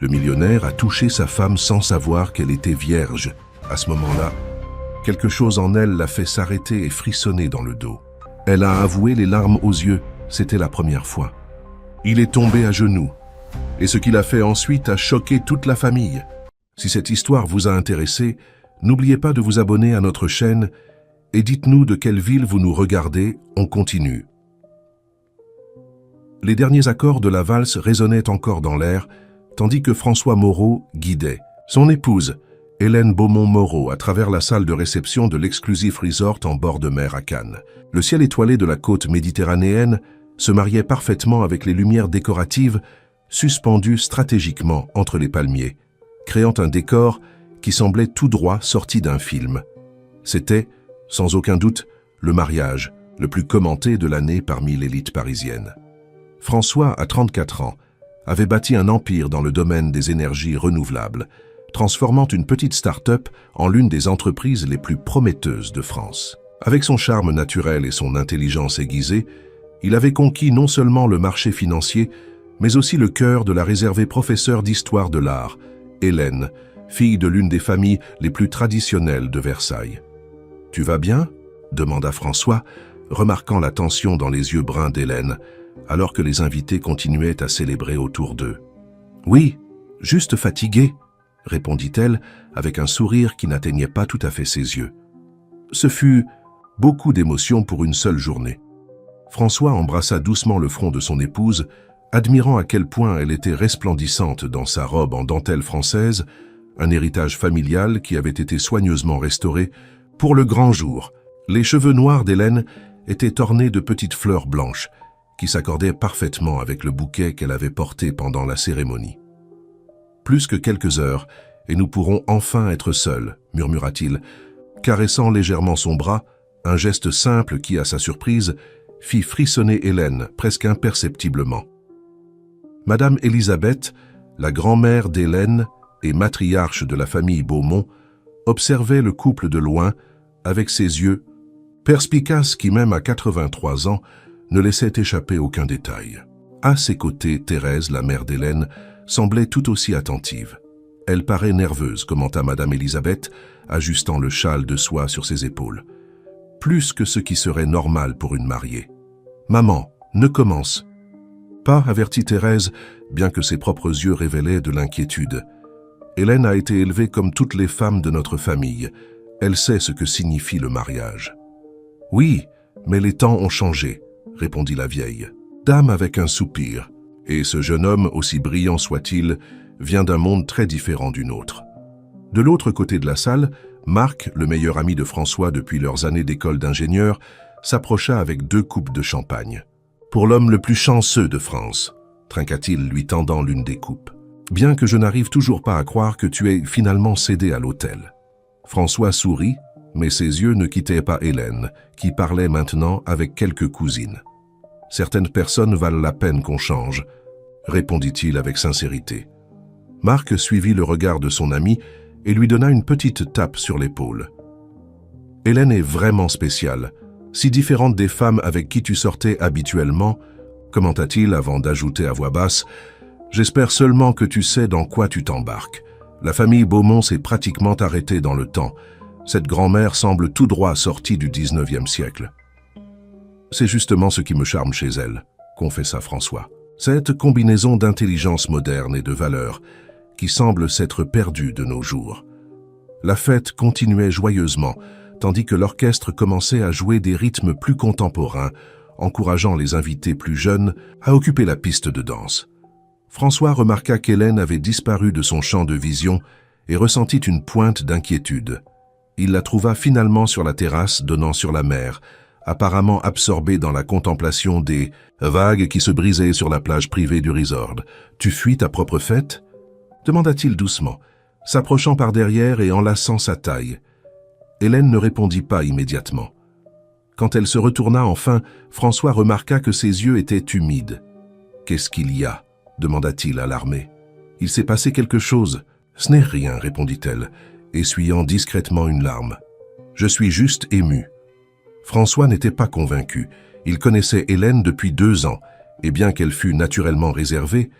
Le millionnaire a touché sa femme sans savoir qu'elle était vierge. À ce moment-là, quelque chose en elle l'a fait s'arrêter et frissonner dans le dos. Elle a avoué les larmes aux yeux, c'était la première fois. Il est tombé à genoux, et ce qu'il a fait ensuite a choqué toute la famille. Si cette histoire vous a intéressé, n'oubliez pas de vous abonner à notre chaîne et dites-nous de quelle ville vous nous regardez, on continue. Les derniers accords de la valse résonnaient encore dans l'air, tandis que François Moreau guidait. Son épouse, Hélène Beaumont-Moreau, à travers la salle de réception de l'Exclusive Resort en bord de mer à Cannes. Le ciel étoilé de la côte méditerranéenne se mariait parfaitement avec les lumières décoratives suspendues stratégiquement entre les palmiers, créant un décor qui semblait tout droit sorti d'un film. C'était, sans aucun doute, le mariage le plus commenté de l'année parmi l'élite parisienne. François, à 34 ans, avait bâti un empire dans le domaine des énergies renouvelables, transformant une petite start-up en l'une des entreprises les plus prometteuses de France. Avec son charme naturel et son intelligence aiguisée, il avait conquis non seulement le marché financier, mais aussi le cœur de la réservée professeure d'histoire de l'art, Hélène, fille de l'une des familles les plus traditionnelles de Versailles. « Tu vas bien ?» demanda François, remarquant la tension dans les yeux bruns d'Hélène, alors que les invités continuaient à célébrer autour d'eux. « Oui, juste fatiguée, » répondit-elle avec un sourire qui n'atteignait pas tout à fait ses yeux. Ce fut beaucoup d'émotions pour une seule journée. François embrassa doucement le front de son épouse, admirant à quel point elle était resplendissante dans sa robe en dentelle française, un héritage familial qui avait été soigneusement restauré pour le grand jour. Les cheveux noirs d'Hélène étaient ornés de petites fleurs blanches qui s'accordaient parfaitement avec le bouquet qu'elle avait porté pendant la cérémonie. « Plus que quelques heures, et nous pourrons enfin être seuls, » murmura-t-il, caressant légèrement son bras, un geste simple qui, à sa surprise, fit frissonner Hélène presque imperceptiblement. Madame Élisabeth, la grand-mère d'Hélène et matriarche de la famille Beaumont, observait le couple de loin avec ses yeux, perspicaces qui, même à 83 ans, ne laissaient échapper aucun détail. À ses côtés, Thérèse, la mère d'Hélène, semblait tout aussi attentive. « Elle paraît nerveuse », commenta Madame Élisabeth, ajustant le châle de soie sur ses épaules. « Plus que ce qui serait normal pour une mariée. »« Maman, ne commence. » « Pas, avertit Thérèse, bien que ses propres yeux révélaient de l'inquiétude. « Hélène a été élevée comme toutes les femmes de notre famille. Elle sait ce que signifie le mariage. »« Oui, mais les temps ont changé, » répondit la vieille. Dame avec un soupir. Et ce jeune homme, aussi brillant soit-il, vient d'un monde très différent du nôtre. De l'autre côté de la salle, Marc, le meilleur ami de François depuis leurs années d'école d'ingénieur, s'approcha avec 2 coupes de champagne. « Pour l'homme le plus chanceux de France », trinqua-t-il, lui tendant l'une des coupes. « Bien que je n'arrive toujours pas à croire que tu aies finalement cédé à l'hôtel. » François sourit, mais ses yeux ne quittaient pas Hélène, qui parlait maintenant avec quelques cousines. « Certaines personnes valent la peine qu'on change, » répondit-il avec sincérité. Marc suivit le regard de son ami et lui donna une petite tape sur l'épaule. « Hélène est vraiment spéciale, si différente des femmes avec qui tu sortais habituellement, » commenta-t-il avant d'ajouter à voix basse, « J'espère seulement que tu sais dans quoi tu t'embarques. La famille Beaumont s'est pratiquement arrêtée dans le temps. Cette grand-mère semble tout droit sortie du 19e siècle. » « C'est justement ce qui me charme chez elle, » confessa François. « Cette combinaison d'intelligence moderne et de valeurs qui semble s'être perdue de nos jours. » La fête continuait joyeusement, tandis que l'orchestre commençait à jouer des rythmes plus contemporains, encourageant les invités plus jeunes à occuper la piste de danse. François remarqua qu'Hélène avait disparu de son champ de vision et ressentit une pointe d'inquiétude. Il la trouva finalement sur la terrasse donnant sur la mer, apparemment absorbée dans la contemplation des vagues qui se brisaient sur la plage privée du resort. « Tu fuis ta propre fête ?» demanda-t-il doucement, s'approchant par derrière et enlaçant sa taille. Hélène ne répondit pas immédiatement. Quand elle se retourna enfin, François remarqua que ses yeux étaient humides. « Qu'est-ce qu'il y a ?» demanda-t-il alarmé. « Il s'est passé quelque chose. »« Ce n'est rien, » répondit-elle, essuyant discrètement une larme. « Je suis juste ému. » François n'était pas convaincu. Il connaissait Hélène depuis 2 ans, et bien qu'elle fût naturellement réservée,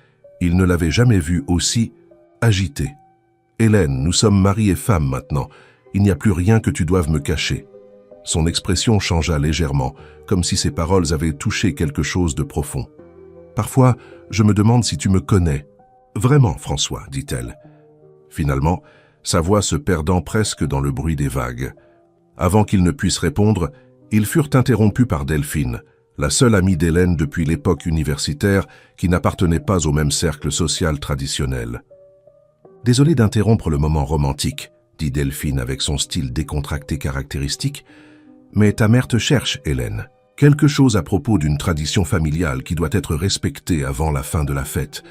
il ne l'avait jamais vue aussi agité. « Hélène, nous sommes mari et femme maintenant. Il n'y a plus rien que tu doives me cacher. » Son expression changea légèrement, comme si ses paroles avaient touché quelque chose de profond. « Parfois, je me demande si tu me connais. »« Vraiment, François, dit-elle. » Finalement, sa voix se perdant presque dans le bruit des vagues. Avant qu'ils ne puissent répondre, ils furent interrompus par Delphine, la seule amie d'Hélène depuis l'époque universitaire qui n'appartenait pas au même cercle social traditionnel. « Désolé d'interrompre le moment romantique, dit Delphine avec son style décontracté caractéristique, mais ta mère te cherche, Hélène. Quelque chose à propos d'une tradition familiale qui doit être respectée avant la fin de la fête. »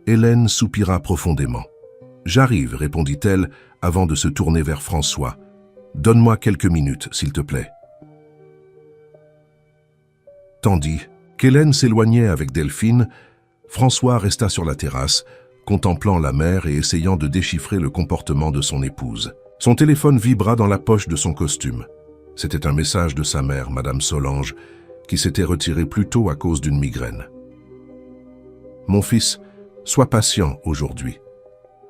Hélène soupira profondément. « J'arrive, répondit-elle avant de se tourner vers François. Donne-moi quelques minutes, s'il te plaît. » Tandis qu'Hélène s'éloignait avec Delphine, François resta sur la terrasse, contemplant la mer et essayant de déchiffrer le comportement de son épouse. Son téléphone vibra dans la poche de son costume. C'était un message de sa mère, Madame Solange, qui s'était retirée plus tôt à cause d'une migraine. « Mon fils, sois patient aujourd'hui.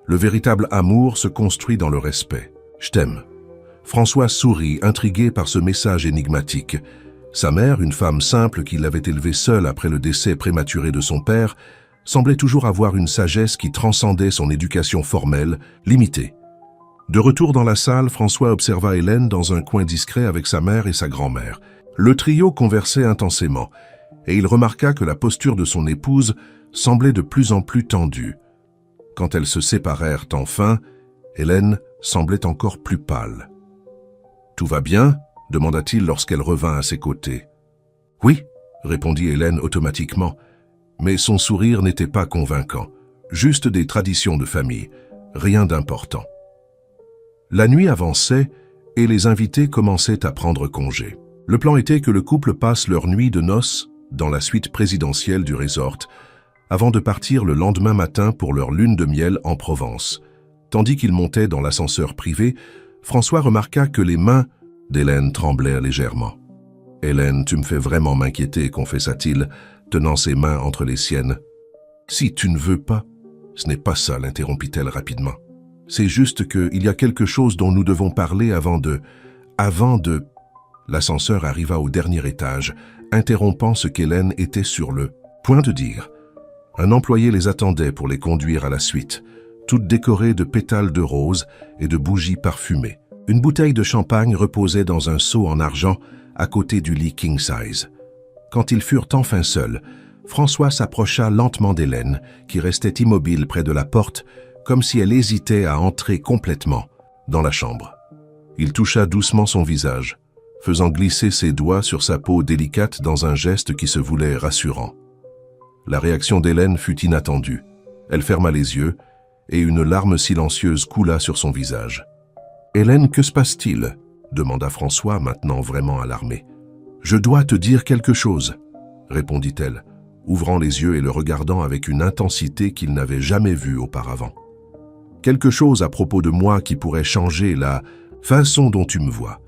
Le véritable amour se construit dans le respect. Je t'aime. » François sourit, intrigué par ce message énigmatique. Sa mère, une femme simple qui l'avait élevé seule après le décès prématuré de son père, semblait toujours avoir une sagesse qui transcendait son éducation formelle, limitée. De retour dans la salle, François observa Hélène dans un coin discret avec sa mère et sa grand-mère. Le trio conversait intensément, et il remarqua que la posture de son épouse semblait de plus en plus tendue. Quand elles se séparèrent enfin, Hélène semblait encore plus pâle. « Tout va bien ?» demanda-t-il lorsqu'elle revint à ses côtés. « Oui » répondit Hélène automatiquement, mais son sourire n'était pas convaincant. Juste des traditions de famille, rien d'important. La nuit avançait et les invités commençaient à prendre congé. Le plan était que le couple passe leur nuit de noces dans la suite présidentielle du resort, avant de partir le lendemain matin pour leur lune de miel en Provence. Tandis qu'ils montaient dans l'ascenseur privé, François remarqua que les mains d'Hélène tremblèrent légèrement. « Hélène, tu me fais vraiment m'inquiéter, confessa-t-il, tenant ses mains entre les siennes. « Si tu ne veux pas... » « Ce n'est pas ça, l'interrompit-elle rapidement. « C'est juste qu'il y a quelque chose dont nous devons parler avant de... » L'ascenseur arriva au dernier étage, interrompant ce qu'Hélène était sur le point de dire. Un employé les attendait pour les conduire à la suite, toutes décorées de pétales de rose et de bougies parfumées. Une bouteille de champagne reposait dans un seau en argent à côté du lit king size. Quand ils furent enfin seuls, François s'approcha lentement d'Hélène, qui restait immobile près de la porte, comme si elle hésitait à entrer complètement dans la chambre. Il toucha doucement son visage, faisant glisser ses doigts sur sa peau délicate dans un geste qui se voulait rassurant. La réaction d'Hélène fut inattendue. Elle ferma les yeux, et une larme silencieuse coula sur son visage. « Hélène, que se passe-t-il » demanda François, maintenant vraiment alarmé. « Je dois te dire quelque chose » répondit-elle, ouvrant les yeux et le regardant avec une intensité qu'il n'avait jamais vue auparavant. « Quelque chose à propos de moi qui pourrait changer la façon dont tu me vois. »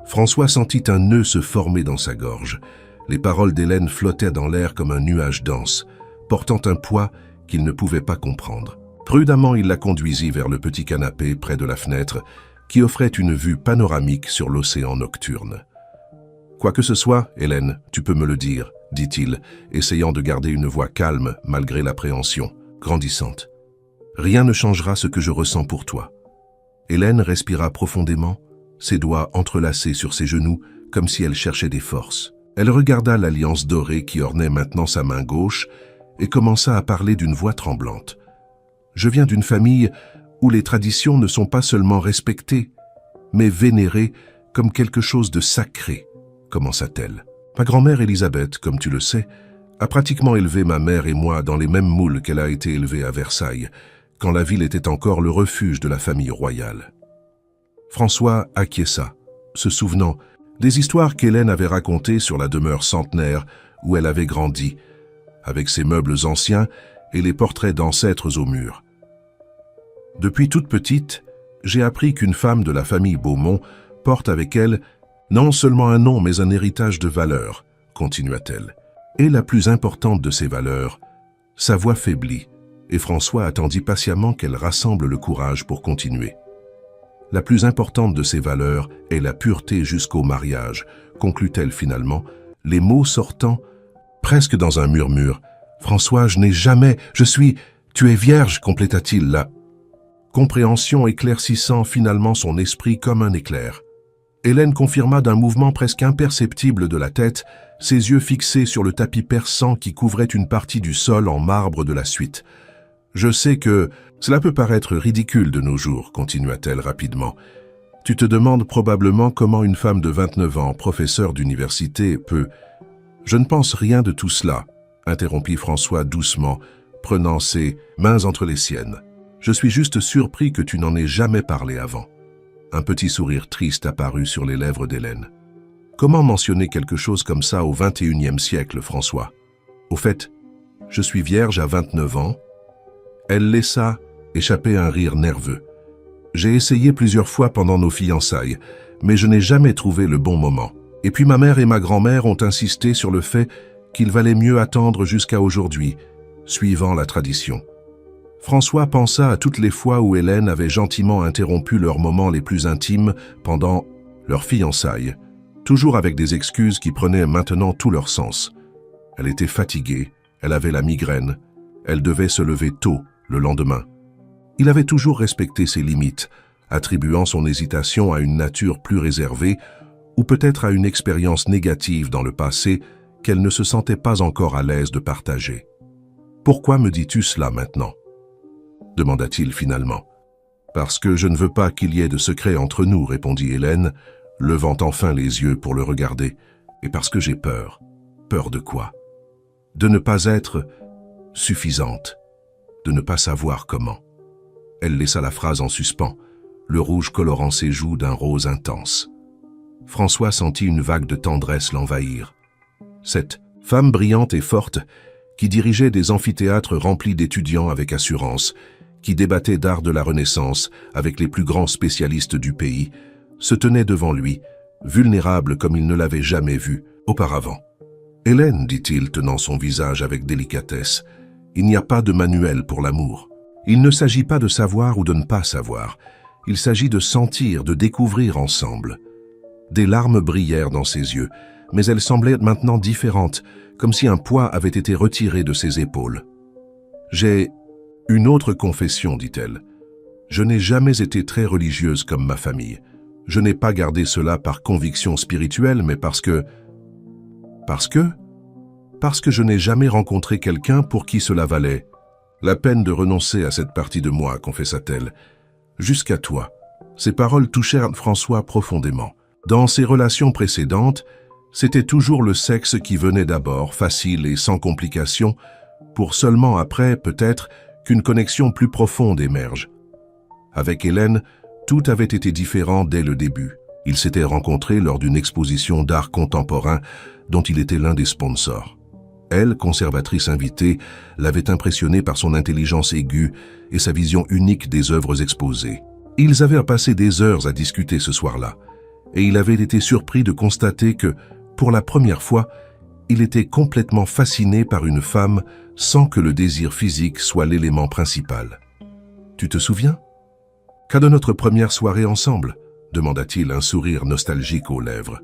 François sentit un nœud se former dans sa gorge. Les paroles d'Hélène flottaient dans l'air comme un nuage dense, portant un poids qu'il ne pouvait pas comprendre. Prudemment, il la conduisit vers le petit canapé près de la fenêtre, qui offrait une vue panoramique sur l'océan nocturne. « Quoi que ce soit, Hélène, tu peux me le dire, » dit-il, essayant de garder une voix calme malgré l'appréhension grandissante. « Rien ne changera ce que je ressens pour toi. » Hélène respira profondément, ses doigts entrelacés sur ses genoux comme si elle cherchait des forces. Elle regarda l'alliance dorée qui ornait maintenant sa main gauche et commença à parler d'une voix tremblante. « Je viens d'une famille où les traditions ne sont pas seulement respectées, mais vénérées comme quelque chose de sacré, » commença-t-elle. « Ma grand-mère Élisabeth, comme tu le sais, a pratiquement élevé ma mère et moi dans les mêmes moules qu'elle a été élevée à Versailles, quand la ville était encore le refuge de la famille royale. » François acquiesça, se souvenant des histoires qu'Hélène avait racontées sur la demeure centenaire où elle avait grandi, avec ses meubles anciens et les portraits d'ancêtres au mur. « Depuis toute petite, j'ai appris qu'une femme de la famille Beaumont porte avec elle non seulement un nom, mais un héritage de valeurs, continua-t-elle. Et la plus importante de ces valeurs, sa voix faiblit, et François attendit patiemment qu'elle rassemble le courage pour continuer. La plus importante de ces valeurs est la pureté jusqu'au mariage, conclut-elle finalement, les mots sortant presque dans un murmure. François, je n'ai jamais, tu es vierge, compléta-t-il, la compréhension éclaircissant finalement son esprit comme un éclair. Hélène confirma d'un mouvement presque imperceptible de la tête, ses yeux fixés sur le tapis perçant qui couvrait une partie du sol en marbre de la suite. Je sais que cela peut paraître ridicule de nos jours, continua-t-elle rapidement. Tu te demandes probablement comment une femme de 29 ans, professeure d'université, peut... Je ne pense rien de tout cela, interrompit François doucement, prenant ses mains entre les siennes. Je suis juste surpris que tu n'en aies jamais parlé avant. Un petit sourire triste apparut sur les lèvres d'Hélène. Comment mentionner quelque chose comme ça au XXIe siècle, François? Au fait, je suis vierge à 29 ans. Elle laissa échapper un rire nerveux. J'ai essayé plusieurs fois pendant nos fiançailles, mais je n'ai jamais trouvé le bon moment. Et puis ma mère et ma grand-mère ont insisté sur le fait qu'il valait mieux attendre jusqu'à aujourd'hui, suivant la tradition. François pensa à toutes les fois où Hélène avait gentiment interrompu leurs moments les plus intimes pendant leurs fiançailles, toujours avec des excuses qui prenaient maintenant tout leur sens. Elle était fatiguée, elle avait la migraine, elle devait se lever tôt le lendemain. Il avait toujours respecté ses limites, attribuant son hésitation à une nature plus réservée ou peut-être à une expérience négative dans le passé qu'elle ne se sentait pas encore à l'aise de partager. « Pourquoi me dis-tu cela maintenant ?» demanda-t-il finalement. « Parce que je ne veux pas qu'il y ait de secret entre nous, » répondit Hélène, levant enfin les yeux pour le regarder. « Et parce que j'ai peur. » Peur de quoi? De ne pas être suffisante, de ne pas savoir comment. Elle laissa la phrase en suspens, le rouge colorant ses joues d'un rose intense. François sentit une vague de tendresse l'envahir. Cette femme brillante et forte, qui dirigeait des amphithéâtres remplis d'étudiants avec assurance, qui débattait d'art de la Renaissance avec les plus grands spécialistes du pays, se tenait devant lui, vulnérable comme il ne l'avait jamais vu auparavant. « Hélène, dit-il, tenant son visage avec délicatesse, il n'y a pas de manuel pour l'amour. Il ne s'agit pas de savoir ou de ne pas savoir. Il s'agit de sentir, de découvrir ensemble. » Des larmes brillèrent dans ses yeux, mais elles semblaient maintenant différentes, comme si un poids avait été retiré de ses épaules. « J'ai une autre confession, dit-elle. Je n'ai jamais été très religieuse comme ma famille. Je n'ai pas gardé cela par conviction spirituelle, mais parce que... Parce que je n'ai jamais rencontré quelqu'un pour qui cela valait la peine de renoncer à cette partie de moi, confessa-t-elle. Jusqu'à toi. Ces paroles touchèrent François profondément. Dans ses relations précédentes, c'était toujours le sexe qui venait d'abord, facile et sans complications, pour seulement après, peut-être, qu'une connexion plus profonde émerge. Avec Hélène, tout avait été différent dès le début. Ils s'étaient rencontrés lors d'une exposition d'art contemporain dont il était l'un des sponsors. Elle, conservatrice invitée, l'avait impressionné par son intelligence aiguë et sa vision unique des œuvres exposées. Ils avaient passé des heures à discuter ce soir-là, et il avait été surpris de constater que, pour la première fois, il était complètement fasciné par une femme sans que le désir physique soit l'élément principal. « Tu te souviens ? Qu'à de notre première soirée ensemble ?» demanda-t-il, un sourire nostalgique aux lèvres.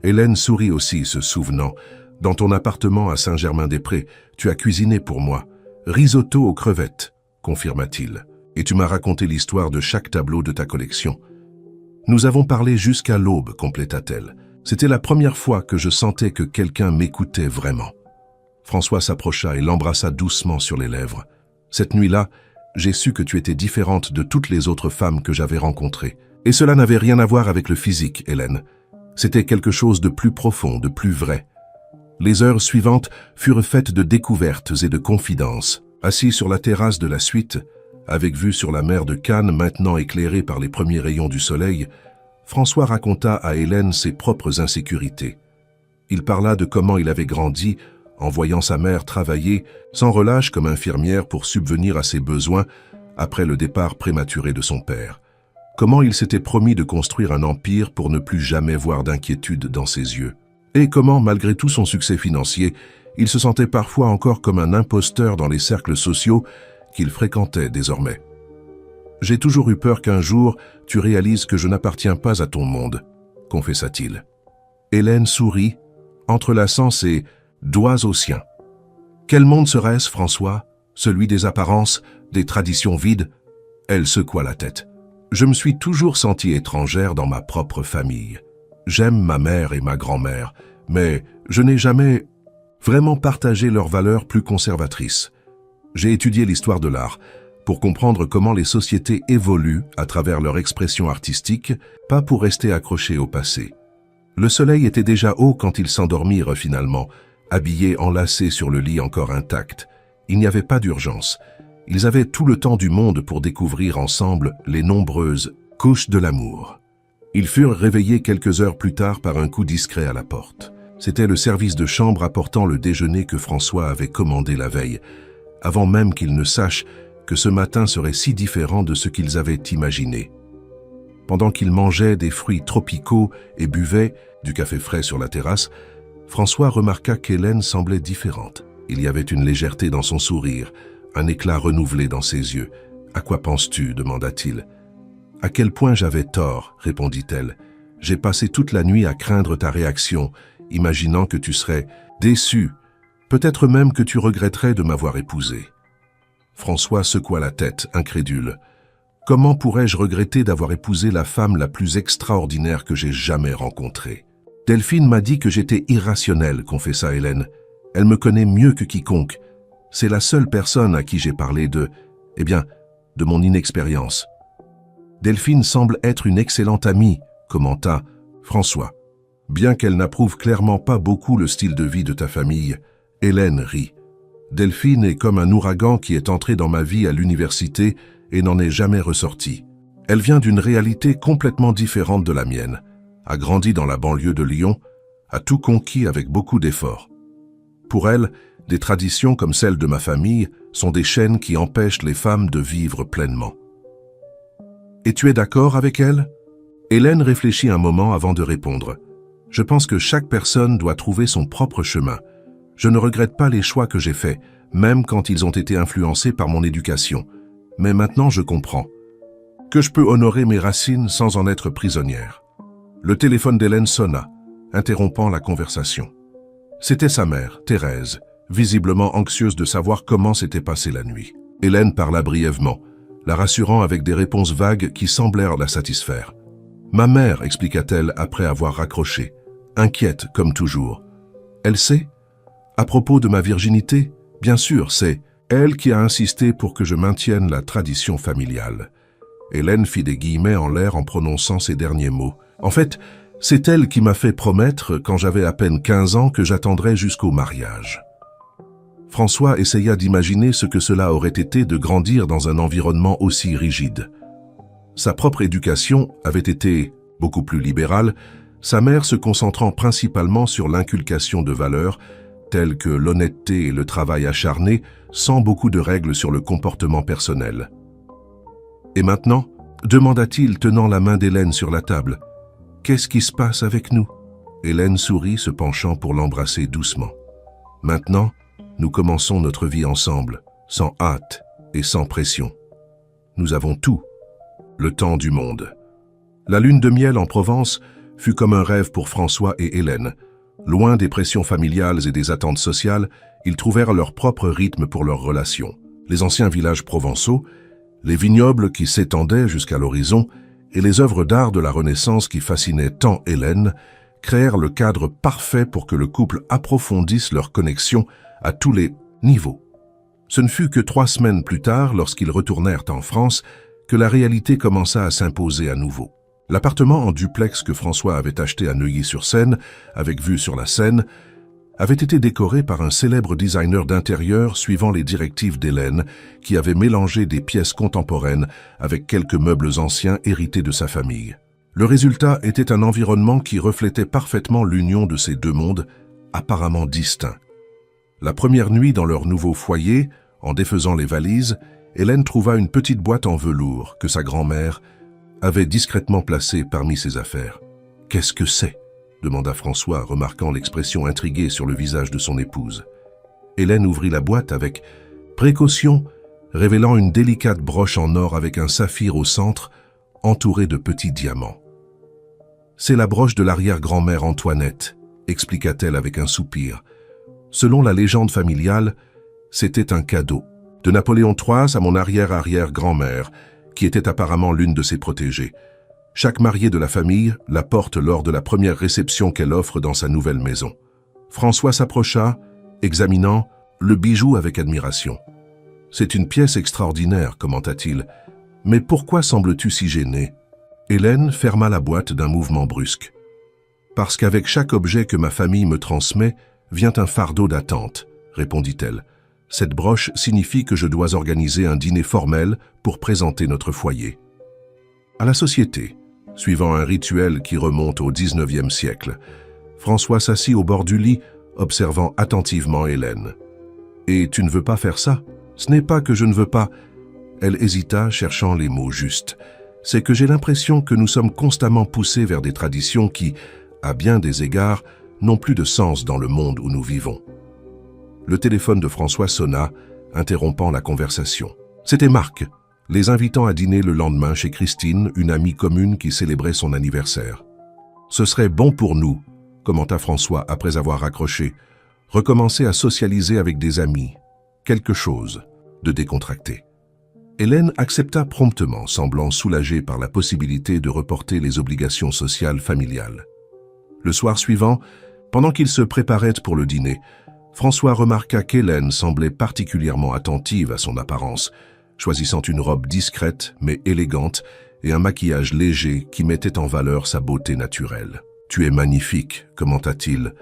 Hélène sourit aussi, se souvenant. « Dans ton appartement à Saint-Germain-des-Prés, tu as cuisiné pour moi. Risotto aux crevettes, confirma-t-il. Et tu m'as raconté l'histoire de chaque tableau de ta collection. Nous avons parlé jusqu'à l'aube, compléta-t-elle. C'était la première fois que je sentais que quelqu'un m'écoutait vraiment. » François s'approcha et l'embrassa doucement sur les lèvres. « Cette nuit-là, j'ai su que tu étais différente de toutes les autres femmes que j'avais rencontrées. Et cela n'avait rien à voir avec le physique, Hélène. C'était quelque chose de plus profond, de plus vrai. » Les heures suivantes furent faites de découvertes et de confidences. Assis sur la terrasse de la suite, avec vue sur la mer de Cannes maintenant éclairée par les premiers rayons du soleil, François raconta à Hélène ses propres insécurités. Il parla de comment il avait grandi en voyant sa mère travailler sans relâche comme infirmière pour subvenir à ses besoins après le départ prématuré de son père. Comment il s'était promis de construire un empire pour ne plus jamais voir d'inquiétude dans ses yeux. Et comment, malgré tout son succès financier, il se sentait parfois encore comme un imposteur dans les cercles sociaux qu'il fréquentait désormais. « J'ai toujours eu peur qu'un jour, tu réalises que je n'appartiens pas à ton monde », confessa-t-il. Hélène sourit, entrelaçant ses doigts aux siens. Quel monde serait-ce, François? Celui des apparences, des traditions vides? Elle secoua la tête. Je me suis toujours sentie étrangère dans ma propre famille. J'aime ma mère et ma grand-mère, mais je n'ai jamais vraiment partagé leurs valeurs plus conservatrices. J'ai étudié l'histoire de l'art pour comprendre comment les sociétés évoluent à travers leur expression artistique, pas pour rester accrochés au passé. Le soleil était déjà haut quand ils s'endormirent finalement, habillés enlacés sur le lit encore intact. Il n'y avait pas d'urgence. Ils avaient tout le temps du monde pour découvrir ensemble les nombreuses couches de l'amour. Ils furent réveillés quelques heures plus tard par un coup discret à la porte. C'était le service de chambre apportant le déjeuner que François avait commandé la veille, avant même qu'ils ne sachent que ce matin serait si différent de ce qu'ils avaient imaginé. Pendant qu'ils mangeaient des fruits tropicaux et buvaient du café frais sur la terrasse, François remarqua qu'Hélène semblait différente. Il y avait une légèreté dans son sourire, un éclat renouvelé dans ses yeux. « À quoi penses-tu » demanda-t-il. « À quel point j'avais tort » répondit-elle. « J'ai passé toute la nuit à craindre ta réaction, imaginant que tu serais déçu, peut-être même que tu regretterais de m'avoir épousé. » François secoua la tête, incrédule. « Comment pourrais-je regretter d'avoir épousé la femme la plus extraordinaire que j'ai jamais rencontrée ?»« Delphine m'a dit que j'étais irrationnelle, » confessa Hélène. « Elle me connaît mieux que quiconque. C'est la seule personne à qui j'ai parlé de mon inexpérience. »« Delphine semble être une excellente amie, » commenta François. « Bien qu'elle n'approuve clairement pas beaucoup le style de vie de ta famille. » Hélène rit. « Delphine est comme un ouragan qui est entré dans ma vie à l'université et n'en est jamais ressorti. Elle vient d'une réalité complètement différente de la mienne, a grandi dans la banlieue de Lyon, a tout conquis avec beaucoup d'efforts. Pour elle, des traditions comme celles de ma famille sont des chaînes qui empêchent les femmes de vivre pleinement. »« Et tu es d'accord avec elle ?» Hélène réfléchit un moment avant de répondre. « Je pense que chaque personne doit trouver son propre chemin. Je ne regrette pas les choix que j'ai faits, même quand ils ont été influencés par mon éducation. Mais maintenant je comprends que je peux honorer mes racines sans en être prisonnière. » Le téléphone d'Hélène sonna, interrompant la conversation. C'était sa mère, Thérèse, visiblement anxieuse de savoir comment s'était passée la nuit. Hélène parla brièvement, la rassurant avec des réponses vagues qui semblèrent la satisfaire. « Ma mère, expliqua-t-elle après avoir raccroché, inquiète comme toujours. Elle sait ? À propos de ma virginité, bien sûr, c'est elle qui a insisté pour que je maintienne la tradition familiale. » Hélène fit des guillemets en l'air en prononçant ces derniers mots. « En fait, c'est elle qui m'a fait promettre, quand j'avais à peine 15 ans, que j'attendrais jusqu'au mariage. » François essaya d'imaginer ce que cela aurait été de grandir dans un environnement aussi rigide. Sa propre éducation avait été beaucoup plus libérale, sa mère se concentrant principalement sur l'inculcation de valeurs telles que l'honnêteté et le travail acharné, sans beaucoup de règles sur le comportement personnel. « Et maintenant ?» demanda-t-il, tenant la main d'Hélène sur la table. « Qu'est-ce qui se passe avec nous ?» Hélène sourit, se penchant pour l'embrasser doucement. « Maintenant, nous commençons notre vie ensemble, sans hâte et sans pression. Nous avons tout, le temps du monde. » La lune de miel en Provence fut comme un rêve pour François et Hélène. Loin des pressions familiales et des attentes sociales, ils trouvèrent leur propre rythme pour leurs relations. Les anciens villages provençaux, les vignobles qui s'étendaient jusqu'à l'horizon et les œuvres d'art de la Renaissance qui fascinaient tant Hélène créèrent le cadre parfait pour que le couple approfondisse leur connexion à tous les niveaux. Ce ne fut que 3 semaines plus tard, lorsqu'ils retournèrent en France, que la réalité commença à s'imposer à nouveau. L'appartement en duplex que François avait acheté à Neuilly-sur-Seine, avec vue sur la Seine, avait été décoré par un célèbre designer d'intérieur suivant les directives d'Hélène, qui avait mélangé des pièces contemporaines avec quelques meubles anciens hérités de sa famille. Le résultat était un environnement qui reflétait parfaitement l'union de ces deux mondes, apparemment distincts. La première nuit dans leur nouveau foyer, en défaisant les valises, Hélène trouva une petite boîte en velours que sa grand-mère avait discrètement placée parmi ses affaires. « Qu'est-ce que c'est ?» demanda François, remarquant l'expression intriguée sur le visage de son épouse. Hélène ouvrit la boîte avec précaution, révélant une délicate broche en or avec un saphir au centre, entourée de petits diamants. « C'est la broche de l'arrière-grand-mère Antoinette », expliqua-t-elle avec un soupir. Selon la légende familiale, c'était un cadeau de Napoléon III à mon arrière-arrière-grand-mère, qui était apparemment l'une de ses protégées. Chaque mariée de la famille la porte lors de la première réception qu'elle offre dans sa nouvelle maison. François s'approcha, examinant le bijou avec admiration. « C'est une pièce extraordinaire, commenta-t-il. Mais pourquoi sembles-tu si gênée ?» Hélène ferma la boîte d'un mouvement brusque. « Parce qu'avec chaque objet que ma famille me transmet, vient un fardeau d'attente, » répondit-elle. « Cette broche signifie que je dois organiser un dîner formel pour présenter notre foyer. » À la société, suivant un rituel qui remonte au XIXe siècle, François s'assit au bord du lit, observant attentivement Hélène. « Et tu ne veux pas faire ça ? Ce n'est pas que je ne veux pas. » Elle hésita, cherchant les mots justes. « C'est que j'ai l'impression que nous sommes constamment poussés vers des traditions qui, à bien des égards, n'ont plus de sens dans le monde où nous vivons. » Le téléphone de François sonna, interrompant la conversation. C'était Marc, les invitant à dîner le lendemain chez Christine, une amie commune qui célébrait son anniversaire. « Ce serait bon pour nous, » commenta François après avoir raccroché, « recommencer à socialiser avec des amis, quelque chose de décontracté. » Hélène accepta promptement, semblant soulagée par la possibilité de reporter les obligations sociales familiales. Le soir suivant, pendant qu'ils se préparaient pour le dîner, François remarqua qu'Hélène semblait particulièrement attentive à son apparence, choisissant une robe discrète mais élégante et un maquillage léger qui mettait en valeur sa beauté naturelle. « Tu es magnifique », commenta-t-il,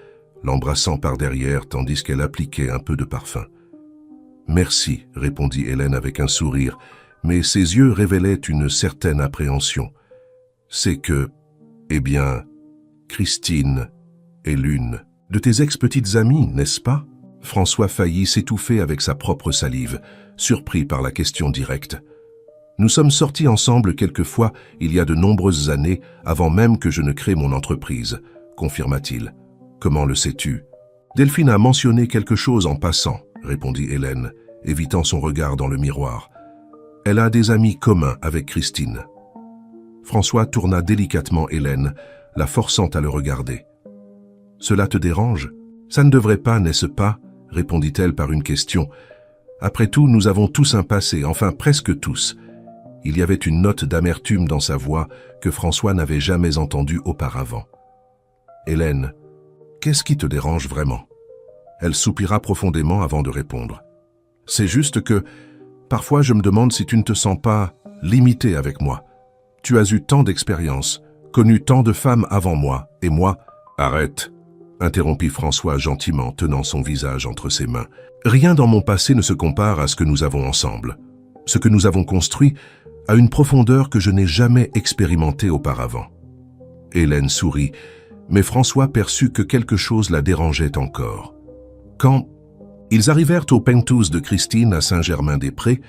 l'embrassant par derrière tandis qu'elle appliquait un peu de parfum. « Merci », répondit Hélène avec un sourire, mais ses yeux révélaient une certaine appréhension. « C'est que, eh bien, Christine est l'une de tes ex-petites amies, n'est-ce pas ?» François faillit s'étouffer avec sa propre salive, surpris par la question directe. « Nous sommes sortis ensemble quelquefois il y a de nombreuses années, avant même que je ne crée mon entreprise, » confirma-t-il. « Comment le sais-tu ?»« Delphine a mentionné quelque chose en passant, » répondit Hélène, évitant son regard dans le miroir. « Elle a des amis communs avec Christine. » François tourna délicatement Hélène, la forçant à le regarder. « Cela te dérange ? Ça ne devrait pas, n'est-ce pas ?» répondit-elle par une question. « Après tout, nous avons tous un passé, enfin presque tous. » Il y avait une note d'amertume dans sa voix que François n'avait jamais entendue auparavant. « Hélène, qu'est-ce qui te dérange vraiment ?» Elle soupira profondément avant de répondre. « C'est juste que, parfois je me demande si tu ne te sens pas limité avec moi. Tu as eu tant d'expérience, connu tant de femmes avant moi, et moi... » « Arrête !» interrompit François gentiment, tenant son visage entre ses mains. « Rien dans mon passé ne se compare à ce que nous avons ensemble. Ce que nous avons construit a une profondeur que je n'ai jamais expérimentée auparavant. » Hélène sourit, mais François perçut que quelque chose la dérangeait encore. Quand ils arrivèrent au penthouse de Christine à Saint-Germain-des-Prés,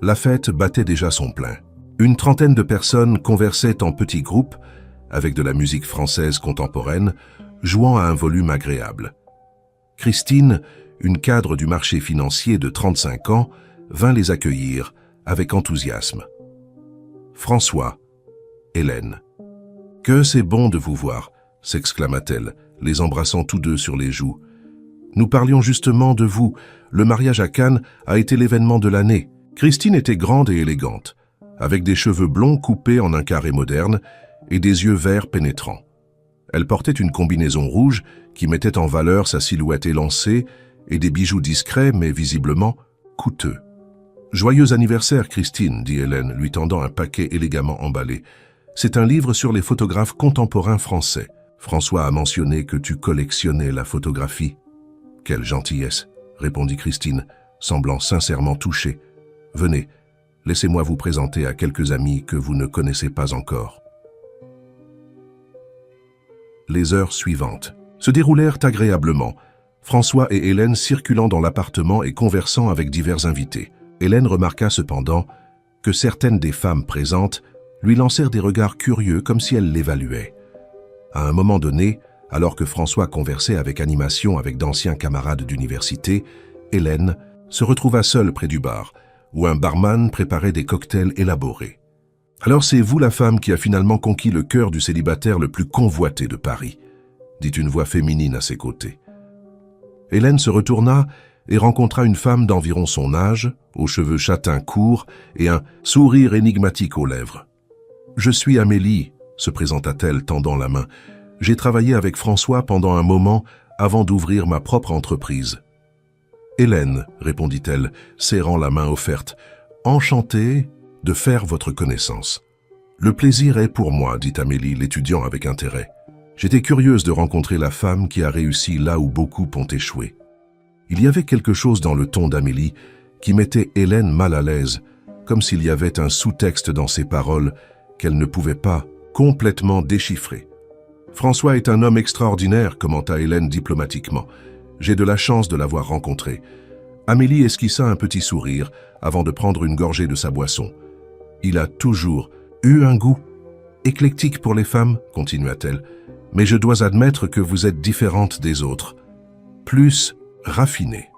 la fête battait déjà son plein. Une trentaine de personnes conversaient en petits groupes, avec de la musique française contemporaine, jouant à un volume agréable. Christine, une cadre du marché financier de 35 ans, vint les accueillir avec enthousiasme. François, Hélène. « Que c'est bon de vous voir !» s'exclama-t-elle, les embrassant tous deux sur les joues. « Nous parlions justement de vous. Le mariage à Cannes a été l'événement de l'année. Christine était grande et élégante, avec des cheveux blonds coupés en un carré moderne et des yeux verts pénétrants. Elle portait une combinaison rouge qui mettait en valeur sa silhouette élancée et des bijoux discrets mais visiblement coûteux. « Joyeux anniversaire, Christine » dit Hélène, lui tendant un paquet élégamment emballé. « C'est un livre sur les photographes contemporains français. François a mentionné que tu collectionnais la photographie. »« Quelle gentillesse » répondit Christine, semblant sincèrement touchée. « Venez, laissez-moi vous présenter à quelques amis que vous ne connaissez pas encore. » Les heures suivantes se déroulèrent agréablement, François et Hélène circulant dans l'appartement et conversant avec divers invités. Hélène remarqua cependant que certaines des femmes présentes lui lancèrent des regards curieux comme si elles l'évaluaient. À un moment donné, alors que François conversait avec animation avec d'anciens camarades d'université, Hélène se retrouva seule près du bar, où un barman préparait des cocktails élaborés. Alors c'est vous la femme qui a finalement conquis le cœur du célibataire le plus convoité de Paris, dit une voix féminine à ses côtés. Hélène se retourna et rencontra une femme d'environ son âge, aux cheveux châtains courts et un sourire énigmatique aux lèvres. « Je suis Amélie », se présenta-t-elle tendant la main. « J'ai travaillé avec François pendant un moment avant d'ouvrir ma propre entreprise. »« Hélène », répondit-elle, serrant la main offerte, « enchantée de faire votre connaissance. »« Le plaisir est pour moi, dit Amélie, l'étudiant avec intérêt. J'étais curieuse de rencontrer la femme qui a réussi là où beaucoup ont échoué. » Il y avait quelque chose dans le ton d'Amélie qui mettait Hélène mal à l'aise, comme s'il y avait un sous-texte dans ses paroles qu'elle ne pouvait pas complètement déchiffrer. « François est un homme extraordinaire, commenta Hélène diplomatiquement. J'ai de la chance de l'avoir rencontré. » Amélie esquissa un petit sourire avant de prendre une gorgée de sa boisson. « Il a toujours eu un goût éclectique pour les femmes, continua-t-elle, mais je dois admettre que vous êtes différente des autres, plus raffinée. »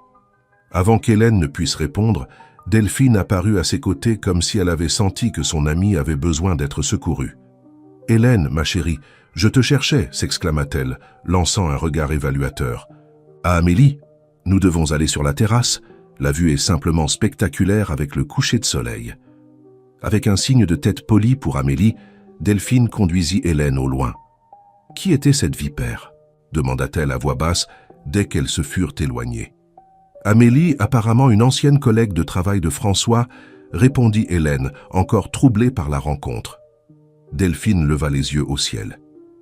Avant qu'Hélène ne puisse répondre, Delphine apparut à ses côtés comme si elle avait senti que son amie avait besoin d'être secourue. « Hélène, ma chérie, je te cherchais, s'exclama-t-elle, lançant un regard évaluateur. « À Amélie, nous devons aller sur la terrasse. La vue est simplement spectaculaire avec le coucher de soleil. » Avec un signe de tête poli pour Amélie, Delphine conduisit Hélène au loin. « Qui était cette vipère ?» demanda-t-elle à voix basse dès qu'elles se furent éloignées. « Amélie, apparemment une ancienne collègue de travail de François, » répondit Hélène, encore troublée par la rencontre. Delphine leva les yeux au ciel.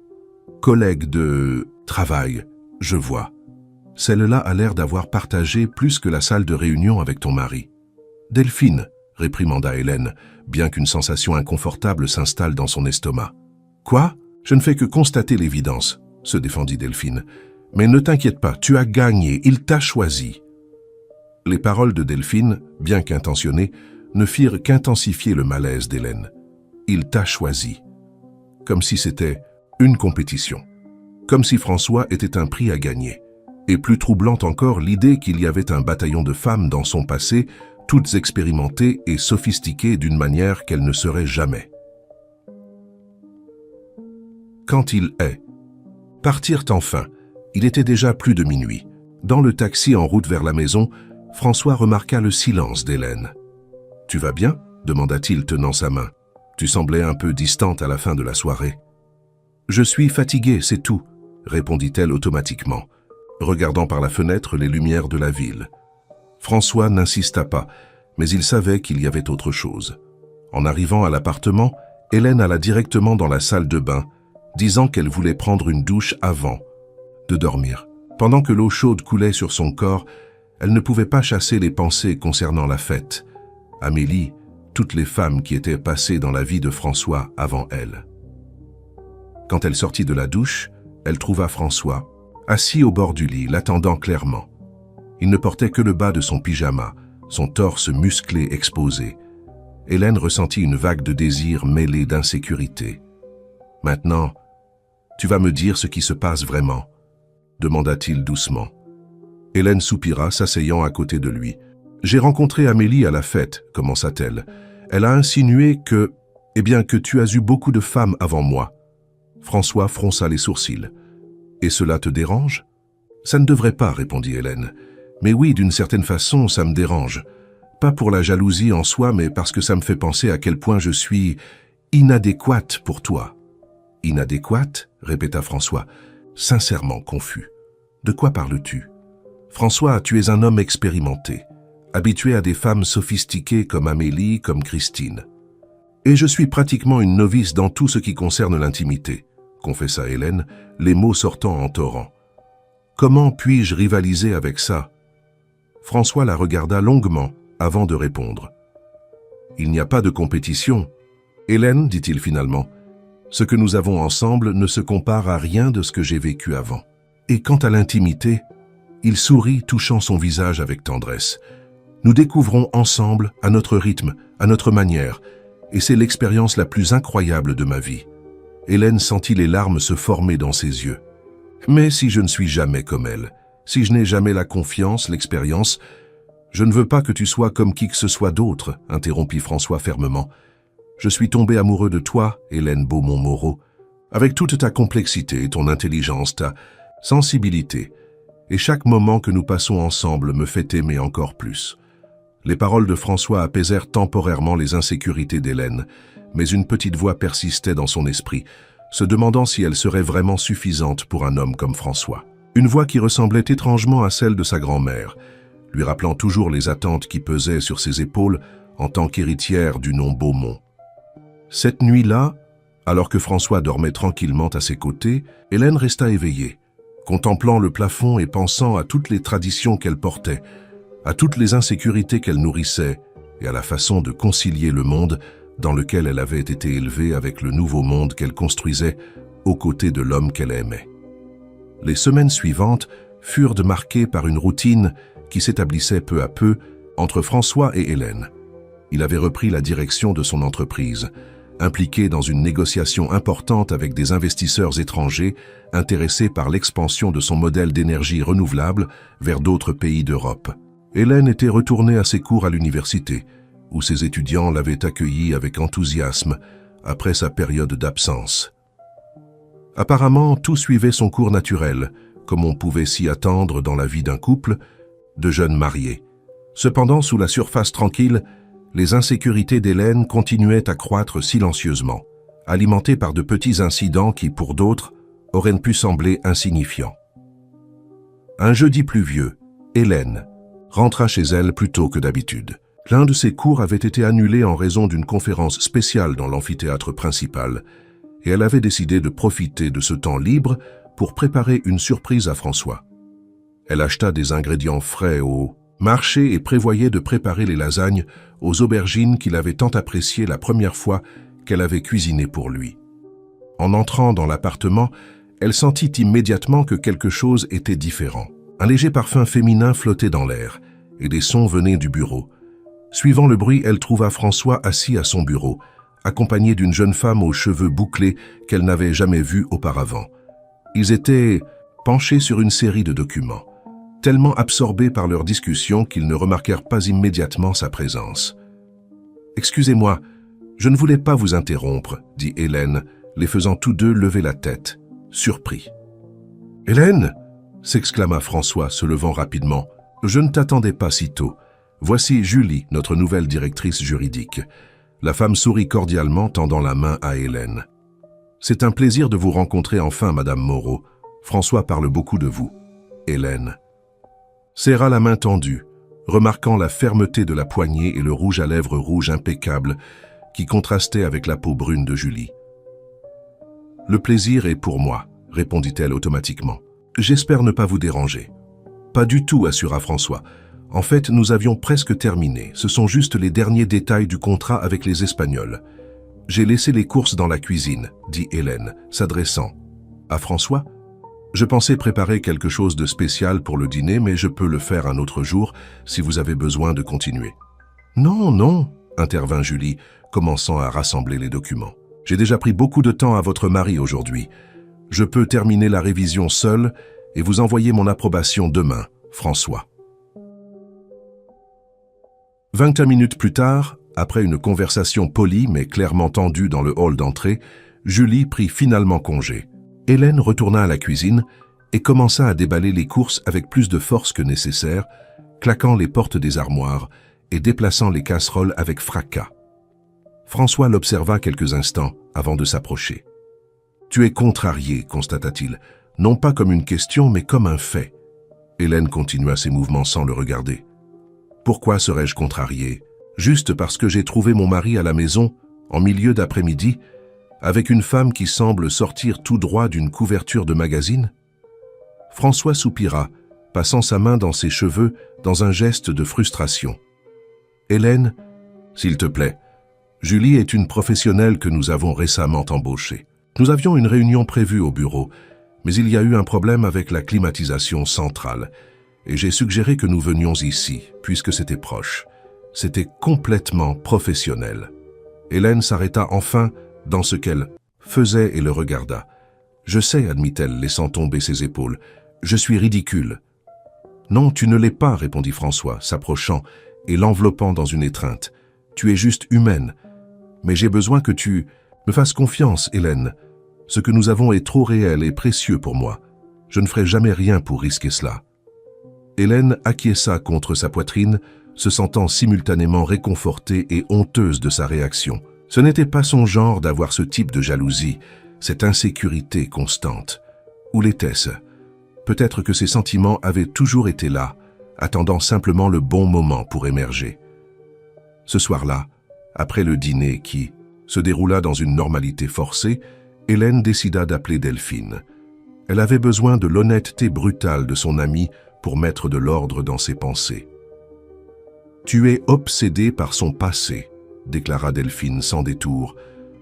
« Collègue de travail, je vois. Celle-là a l'air d'avoir partagé plus que la salle de réunion avec ton mari. »« Delphine, » réprimanda Hélène, bien qu'une sensation inconfortable s'installe dans son estomac. « Quoi ? Je ne fais que constater l'évidence, » se défendit Delphine. « Mais ne t'inquiète pas, tu as gagné, il t'a choisi. » Les paroles de Delphine, bien qu'intentionnées, ne firent qu'intensifier le malaise d'Hélène. « Il t'a choisi. » Comme si c'était une compétition. Comme si François était un prix à gagner. Et plus troublante encore l'idée qu'il y avait un bataillon de femmes dans son passé, toutes expérimentées et sophistiquées d'une manière qu'elles ne seraient jamais. Quand il est. Partirent enfin. Il était déjà plus de minuit. Dans le taxi en route vers la maison, François remarqua le silence d'Hélène. « Tu vas bien ?» demanda-t-il tenant sa main. « Tu semblais un peu distante à la fin de la soirée. »« Je suis fatiguée, c'est tout, » répondit-elle automatiquement, regardant par la fenêtre les lumières de la ville. François n'insista pas, mais il savait qu'il y avait autre chose. En arrivant à l'appartement, Hélène alla directement dans la salle de bain, disant qu'elle voulait prendre une douche avant de dormir. Pendant que l'eau chaude coulait sur son corps, elle ne pouvait pas chasser les pensées concernant la fête, Amélie, toutes les femmes qui étaient passées dans la vie de François avant elle. Quand elle sortit de la douche, elle trouva François, assis au bord du lit, l'attendant clairement. Il ne portait que le bas de son pyjama, son torse musclé exposé. Hélène ressentit une vague de désir mêlée d'insécurité. « Maintenant, tu vas me dire ce qui se passe vraiment ?» demanda-t-il doucement. Hélène soupira, s'asseyant à côté de lui. « J'ai rencontré Amélie à la fête, commença-t-elle. Elle a insinué que, que tu as eu beaucoup de femmes avant moi. » François fronça les sourcils. « Et cela te dérange ?»« Ça ne devrait pas, répondit Hélène. Mais oui, d'une certaine façon, ça me dérange. Pas pour la jalousie en soi, mais parce que ça me fait penser à quel point je suis inadéquate pour toi. »« Inadéquate ?» répéta François, sincèrement confus. « De quoi parles-tu ? François, tu es un homme expérimenté, habitué à des femmes sophistiquées comme Amélie, comme Christine. Et je suis pratiquement une novice dans tout ce qui concerne l'intimité, confessa Hélène, les mots sortant en torrent. Comment puis-je rivaliser avec ça ? François la regarda longuement avant de répondre. Il n'y a pas de compétition. Hélène, dit-il finalement, ce que nous avons ensemble ne se compare à rien de ce que j'ai vécu avant. Et quant à l'intimité, il sourit, touchant son visage avec tendresse. Nous découvrons ensemble, à notre rythme, à notre manière, et c'est l'expérience la plus incroyable de ma vie. Hélène sentit les larmes se former dans ses yeux. Mais si je ne suis jamais comme elle, si je n'ai jamais la confiance, l'expérience, Je ne veux pas que tu sois comme qui que ce soit d'autre, interrompit François fermement. Je suis tombé amoureux de toi, Hélène Beaumont-Moreau, avec toute ta complexité, ton intelligence, ta sensibilité. Et chaque moment que nous passons ensemble me fait aimer encore plus. Les paroles de François apaisèrent temporairement les insécurités d'Hélène, mais une petite voix persistait dans son esprit, se demandant si elle serait vraiment suffisante pour un homme comme François. Une voix qui ressemblait étrangement à celle de sa grand-mère, lui rappelant toujours les attentes qui pesaient sur ses épaules en tant qu'héritière du nom Beaumont. Cette nuit-là, alors que François dormait tranquillement à ses côtés, Hélène resta éveillée, contemplant le plafond et pensant à toutes les traditions qu'elle portait, à toutes les insécurités qu'elle nourrissait et à la façon de concilier le monde dans lequel elle avait été élevée avec le nouveau monde qu'elle construisait aux côtés de l'homme qu'elle aimait. Les semaines suivantes furent marquées par une routine qui s'établissait peu à peu entre François et Hélène. Il avait repris la direction de son entreprise, impliqué dans une négociation importante avec des investisseurs étrangers intéressés par l'expansion de son modèle d'énergie renouvelable vers d'autres pays d'Europe. Hélène était retournée à ses cours à l'université, où ses étudiants l'avaient accueillie avec enthousiasme après sa période d'absence. Apparemment, tout suivait son cours naturel, comme on pouvait s'y attendre dans la vie d'un couple de jeunes mariés. Cependant, sous la surface tranquille, les insécurités d'Hélène continuaient à croître silencieusement, alimentées par de petits incidents qui, pour d'autres, auraient pu sembler insignifiants. Un jeudi pluvieux, Hélène rentra chez elle plus tôt que d'habitude. L'un de ses cours avait été annulé en raison d'une conférence spéciale dans l'amphithéâtre principal, et elle avait décidé de profiter de ce temps libre pour préparer une surprise à François. Elle acheta des ingrédients frais au marché et prévoyait de préparer les lasagnes aux aubergines qu'il avait tant appréciées la première fois qu'elle avait cuisiné pour lui. En entrant dans l'appartement, elle sentit immédiatement que quelque chose était différent. Un léger parfum féminin flottait dans l'air, et des sons venaient du bureau. Suivant le bruit, elle trouva François assis à son bureau, accompagné d'une jeune femme aux cheveux bouclés qu'elle n'avait jamais vue auparavant. Ils étaient penchés sur une série de documents, tellement absorbés par leur discussion qu'ils ne remarquèrent pas immédiatement sa présence. « Excusez-moi, je ne voulais pas vous interrompre, » dit Hélène, les faisant tous deux lever la tête, surpris. « Hélène » s'exclama François, se levant rapidement. « Je ne t'attendais pas si tôt. Voici Julie, notre nouvelle directrice juridique. » La femme sourit cordialement, tendant la main à Hélène. « C'est un plaisir de vous rencontrer enfin, Madame Moreau. François parle beaucoup de vous. » Hélène serra la main tendue, remarquant la fermeté de la poignée et le rouge à lèvres rouge impeccable qui contrastait avec la peau brune de Julie. « Le plaisir est pour moi, » répondit-elle automatiquement. « J'espère ne pas vous déranger. »« Pas du tout, » assura François. « En fait, nous avions presque terminé. Ce sont juste les derniers détails du contrat avec les Espagnols. J'ai laissé les courses dans la cuisine, » dit Hélène, s'adressant à François. « Je pensais préparer quelque chose de spécial pour le dîner, mais je peux le faire un autre jour si vous avez besoin de continuer. »« Non, non, » intervint Julie, commençant à rassembler les documents. « J'ai déjà pris beaucoup de temps à votre mari aujourd'hui. Je peux terminer la révision seule et vous envoyer mon approbation demain, François. » 21 minutes plus tard, après une conversation polie mais clairement tendue dans le hall d'entrée, Julie prit finalement congé. Hélène retourna à la cuisine et commença à déballer les courses avec plus de force que nécessaire, claquant les portes des armoires et déplaçant les casseroles avec fracas. François l'observa quelques instants avant de s'approcher. « Tu es contrarié, » constata-t-il, non pas comme une question mais comme un fait. Hélène continua ses mouvements sans le regarder. « Pourquoi serais-je contrarié? Juste parce que j'ai trouvé mon mari à la maison, en milieu d'après-midi, avec une femme qui semble sortir tout droit d'une couverture de magazine ?» François soupira, passant sa main dans ses cheveux dans un geste de frustration. « Hélène, s'il te plaît, Julie est une professionnelle que nous avons récemment embauchée. Nous avions une réunion prévue au bureau, mais il y a eu un problème avec la climatisation centrale, et j'ai suggéré que nous venions ici, puisque c'était proche. C'était complètement professionnel. » Hélène s'arrêta enfin dans ce qu'elle faisait et le regarda. « Je sais, admit-elle, laissant tomber ses épaules. Je suis ridicule. » Non, tu ne l'es pas, répondit François, s'approchant et l'enveloppant dans une étreinte. Tu es juste humaine. Mais j'ai besoin que tu me fasses confiance, Hélène. Ce que nous avons est trop réel et précieux pour moi. Je ne ferai jamais rien pour risquer cela. Hélène acquiesça contre sa poitrine, se sentant simultanément réconfortée et honteuse de sa réaction. Ce n'était pas son genre d'avoir ce type de jalousie, cette insécurité constante. Où l'était-ce? Peut-être que ses sentiments avaient toujours été là, attendant simplement le bon moment pour émerger. Ce soir-là, après le dîner qui se déroula dans une normalité forcée, Hélène décida d'appeler Delphine. Elle avait besoin de l'honnêteté brutale de son amie pour mettre de l'ordre dans ses pensées. « Tu es obsédé par son passé », déclara Delphine sans détour,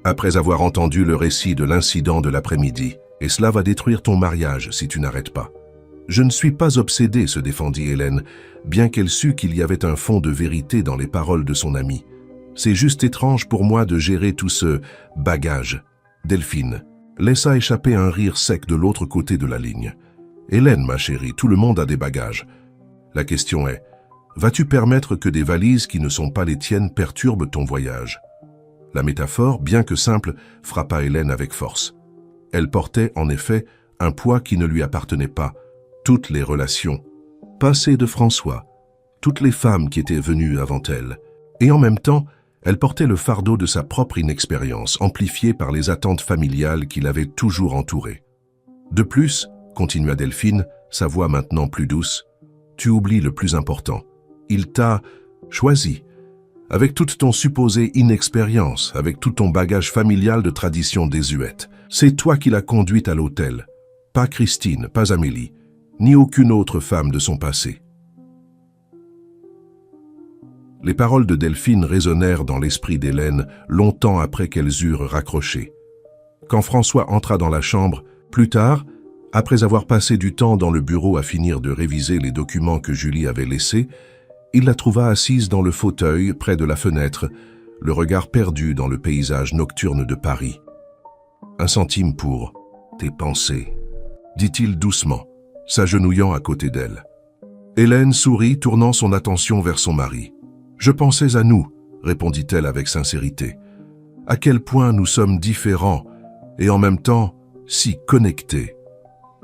après avoir entendu le récit de l'incident de l'après-midi, « et cela va détruire ton mariage si tu n'arrêtes pas. » « Je ne suis pas obsédée », se défendit Hélène, bien qu'elle sût qu'il y avait un fond de vérité dans les paroles de son amie. « C'est juste étrange pour moi de gérer tout ce bagage. » Delphine laissa échapper un rire sec de l'autre côté de la ligne. « Hélène, ma chérie, tout le monde a des bagages. La question est, vas-tu permettre que des valises qui ne sont pas les tiennes perturbent ton voyage ?» La métaphore, bien que simple, frappa Hélène avec force. Elle portait, en effet, un poids qui ne lui appartenait pas. Toutes les relations passées de François, toutes les femmes qui étaient venues avant elle, et en même temps, elle portait le fardeau de sa propre inexpérience, amplifiée par les attentes familiales qui l'avaient toujours entourée. De plus, continua Delphine, sa voix maintenant plus douce, tu oublies le plus important. Il t'a choisi. Avec toute ton supposée inexpérience, avec tout ton bagage familial de traditions désuètes. C'est toi qui l'as conduite à l'hôtel. Pas Christine, pas Amélie, ni aucune autre femme de son passé. Les paroles de Delphine résonnèrent dans l'esprit d'Hélène longtemps après qu'elles eurent raccroché. Quand François entra dans la chambre, plus tard, après avoir passé du temps dans le bureau à finir de réviser les documents que Julie avait laissés, il la trouva assise dans le fauteuil près de la fenêtre, le regard perdu dans le paysage nocturne de Paris. « Un centime pour tes pensées », dit-il doucement, s'agenouillant à côté d'elle. Hélène sourit, tournant son attention vers son mari. « Je pensais à nous », répondit-elle avec sincérité. « À quel point nous sommes différents et en même temps si connectés. »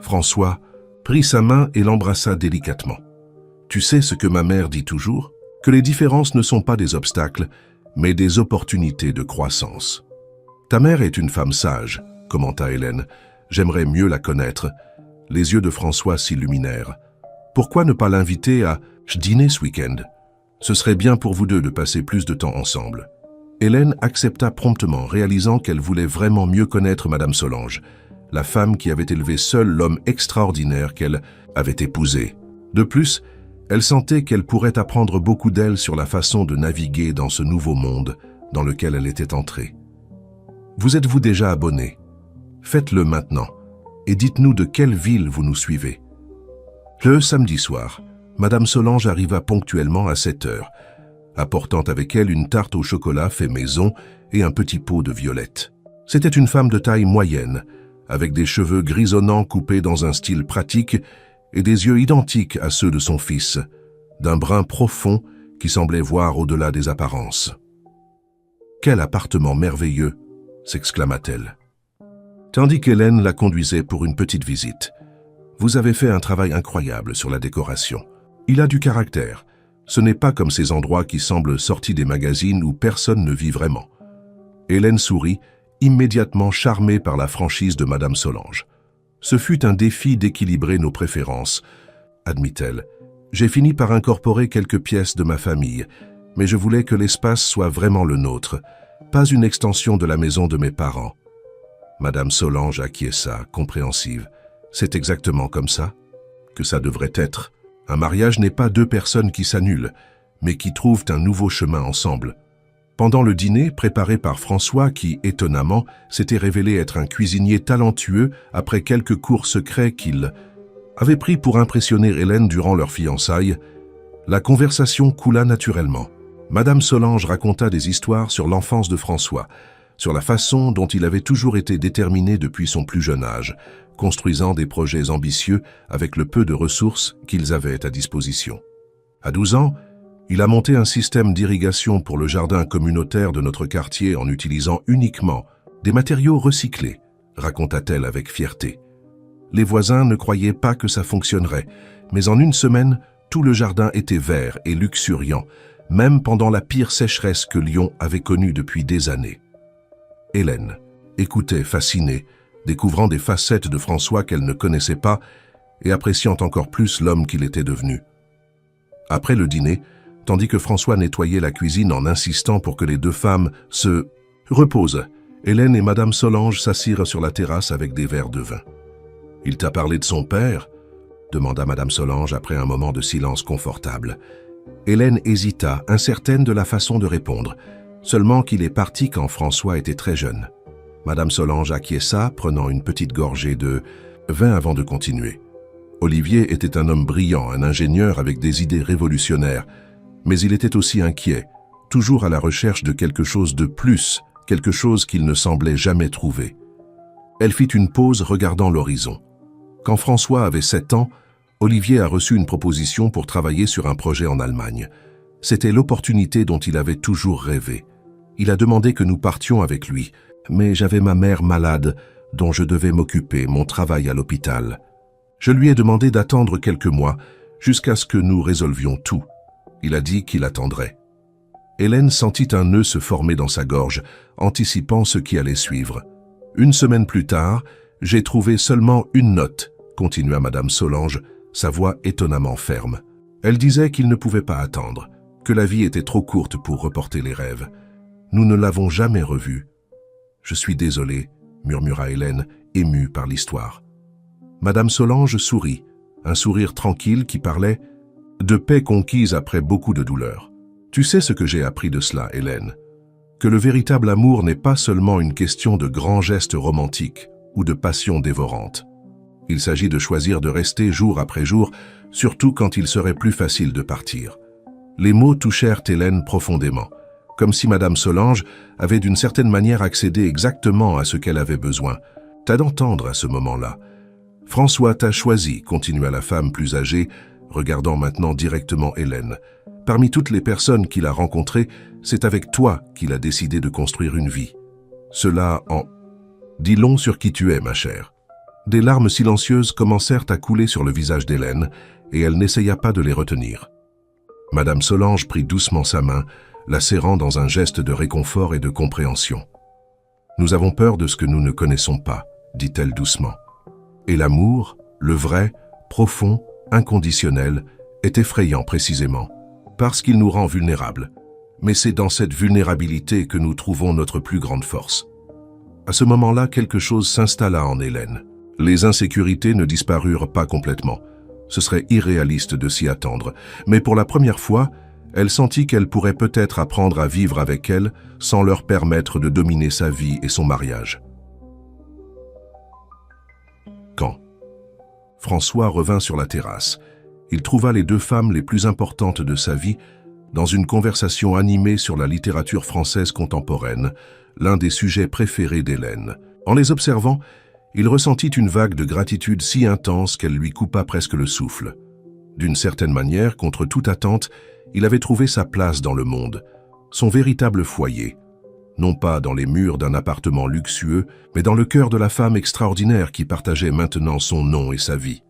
François prit sa main et l'embrassa délicatement. « Tu sais ce que ma mère dit toujours? Que les différences ne sont pas des obstacles, mais des opportunités de croissance. » « Ta mère est une femme sage, » commenta Hélène. « J'aimerais mieux la connaître. » Les yeux de François s'illuminèrent. « Pourquoi ne pas l'inviter à dîner ce week-end? Ce serait bien pour vous deux de passer plus de temps ensemble. » Hélène accepta promptement, réalisant qu'elle voulait vraiment mieux connaître Madame Solange, la femme qui avait élevé seule l'homme extraordinaire qu'elle avait épousé. De plus, elle sentait qu'elle pourrait apprendre beaucoup d'elle sur la façon de naviguer dans ce nouveau monde dans lequel elle était entrée. « Vous êtes-vous déjà abonné? Faites-le maintenant et dites-nous de quelle ville vous nous suivez. » Le samedi soir, Madame Solange arriva ponctuellement à 7 heures, apportant avec elle une tarte au chocolat fait maison et un petit pot de violettes. C'était une femme de taille moyenne, avec des cheveux grisonnants coupés dans un style pratique et des yeux identiques à ceux de son fils, d'un brun profond qui semblait voir au-delà des apparences. « Quel appartement merveilleux !» s'exclama-t-elle. Tandis qu'Hélène la conduisait pour une petite visite. « Vous avez fait un travail incroyable sur la décoration. Il a du caractère. Ce n'est pas comme ces endroits qui semblent sortis des magazines où personne ne vit vraiment. » Hélène sourit, immédiatement charmée par la franchise de Madame Solange. « Ce fut un défi d'équilibrer nos préférences, » admit-elle. « J'ai fini par incorporer quelques pièces de ma famille, mais je voulais que l'espace soit vraiment le nôtre, pas une extension de la maison de mes parents. » Madame Solange acquiesça, compréhensive. « C'est exactement comme ça que ça devrait être. Un mariage n'est pas deux personnes qui s'annulent, mais qui trouvent un nouveau chemin ensemble. » Pendant le dîner, préparé par François qui, étonnamment, s'était révélé être un cuisinier talentueux après quelques cours secrets qu'il avait pris pour impressionner Hélène durant leur fiançailles, la conversation coula naturellement. Madame Solange raconta des histoires sur l'enfance de François, sur la façon dont il avait toujours été déterminé depuis son plus jeune âge, construisant des projets ambitieux avec le peu de ressources qu'ils avaient à disposition. À 12 ans, il a monté un système d'irrigation pour le jardin communautaire de notre quartier en utilisant uniquement des matériaux recyclés, raconta-t-elle avec fierté. Les voisins ne croyaient pas que ça fonctionnerait, mais en une semaine, tout le jardin était vert et luxuriant, même pendant la pire sécheresse que Lyon avait connue depuis des années. Hélène écoutait fascinée, découvrant des facettes de François qu'elle ne connaissait pas et appréciant encore plus l'homme qu'il était devenu. Après le dîner, tandis que François nettoyait la cuisine en insistant pour que les deux femmes se reposent, Hélène et Madame Solange s'assirent sur la terrasse avec des verres de vin. « Il t'a parlé de son père ?» demanda Madame Solange après un moment de silence confortable. Hélène hésita, incertaine de la façon de répondre, seulement qu'il est parti quand François était très jeune. Madame Solange acquiesça, prenant une petite gorgée de vin avant de continuer. Olivier était un homme brillant, un ingénieur avec des idées révolutionnaires, mais il était aussi inquiet, toujours à la recherche de quelque chose de plus, quelque chose qu'il ne semblait jamais trouver. Elle fit une pause regardant l'horizon. Quand François avait 7 ans, Olivier a reçu une proposition pour travailler sur un projet en Allemagne. C'était l'opportunité dont il avait toujours rêvé. Il a demandé que nous partions avec lui, mais j'avais ma mère malade, dont je devais m'occuper, mon travail à l'hôpital. Je lui ai demandé d'attendre quelques mois, jusqu'à ce que nous résolvions tout. Il a dit qu'il attendrait. Hélène sentit un nœud se former dans sa gorge, anticipant ce qui allait suivre. Une semaine plus tard, j'ai trouvé seulement une note, continua Madame Solange, sa voix étonnamment ferme. Elle disait qu'il ne pouvait pas attendre, que la vie était trop courte pour reporter les rêves. Nous ne l'avons jamais revu. Je suis désolée, murmura Hélène, émue par l'histoire. Madame Solange sourit, un sourire tranquille qui parlait de paix conquise après beaucoup de douleur. Tu sais ce que j'ai appris de cela, Hélène? Que le véritable amour n'est pas seulement une question de grands gestes romantiques ou de passion dévorante. Il s'agit de choisir de rester jour après jour, surtout quand il serait plus facile de partir. Les mots touchèrent Hélène profondément, comme si Madame Solange avait d'une certaine manière accédé exactement à ce qu'elle avait besoin. T'as d'entendre à ce moment-là. François t'a choisi, continua la femme plus âgée, regardant maintenant directement Hélène. Parmi toutes les personnes qu'il a rencontrées, c'est avec toi qu'il a décidé de construire une vie. Cela en dit long sur qui tu es, ma chère. Des larmes silencieuses commencèrent à couler sur le visage d'Hélène, et elle n'essaya pas de les retenir. Madame Solange prit doucement sa main, la serrant dans un geste de réconfort et de compréhension. « Nous avons peur de ce que nous ne connaissons pas, » dit-elle doucement. Et l'amour, le vrai, profond, inconditionnel, est effrayant précisément, parce qu'il nous rend vulnérables. Mais c'est dans cette vulnérabilité que nous trouvons notre plus grande force. À ce moment-là, quelque chose s'installa en Hélène. Les insécurités ne disparurent pas complètement. Ce serait irréaliste de s'y attendre, mais pour la première fois, elle sentit qu'elle pourrait peut-être apprendre à vivre avec elle sans leur permettre de dominer sa vie et son mariage. Quand François revint sur la terrasse, il trouva les deux femmes les plus importantes de sa vie dans une conversation animée sur la littérature française contemporaine, l'un des sujets préférés d'Hélène. En les observant, il ressentit une vague de gratitude si intense qu'elle lui coupa presque le souffle. D'une certaine manière, contre toute attente, il avait trouvé sa place dans le monde, son véritable foyer, non pas dans les murs d'un appartement luxueux, mais dans le cœur de la femme extraordinaire qui partageait maintenant son nom et sa vie.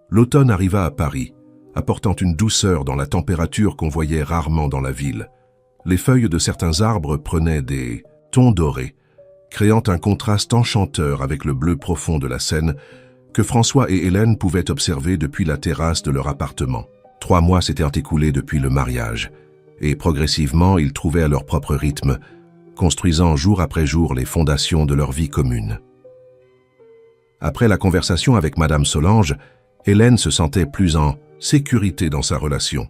L'automne arriva à Paris, apportant une douceur dans la température qu'on voyait rarement dans la ville. Les feuilles de certains arbres prenaient des tons dorés, créant un contraste enchanteur avec le bleu profond de la Seine que François et Hélène pouvaient observer depuis la terrasse de leur appartement. 3 mois s'étaient écoulés depuis le mariage, et progressivement ils trouvaient à leur propre rythme, construisant jour après jour les fondations de leur vie commune. Après la conversation avec Madame Solange, Hélène se sentait plus en sécurité dans sa relation.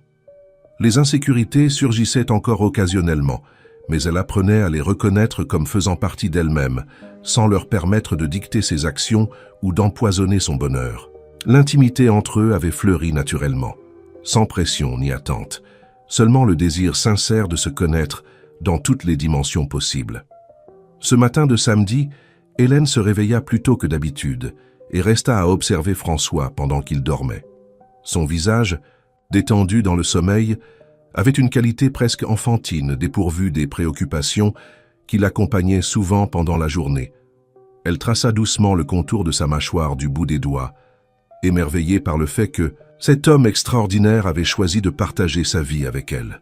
Les insécurités surgissaient encore occasionnellement, mais elle apprenait à les reconnaître comme faisant partie d'elle-même, sans leur permettre de dicter ses actions ou d'empoisonner son bonheur. L'intimité entre eux avait fleuri naturellement, sans pression ni attente, seulement le désir sincère de se connaître dans toutes les dimensions possibles. Ce matin de samedi, Hélène se réveilla plus tôt que d'habitude, et resta à observer François pendant qu'il dormait. Son visage, détendu dans le sommeil, avait une qualité presque enfantine, dépourvue des préoccupations qui l'accompagnaient souvent pendant la journée. Elle traça doucement le contour de sa mâchoire du bout des doigts, émerveillée par le fait que cet homme extraordinaire avait choisi de partager sa vie avec elle.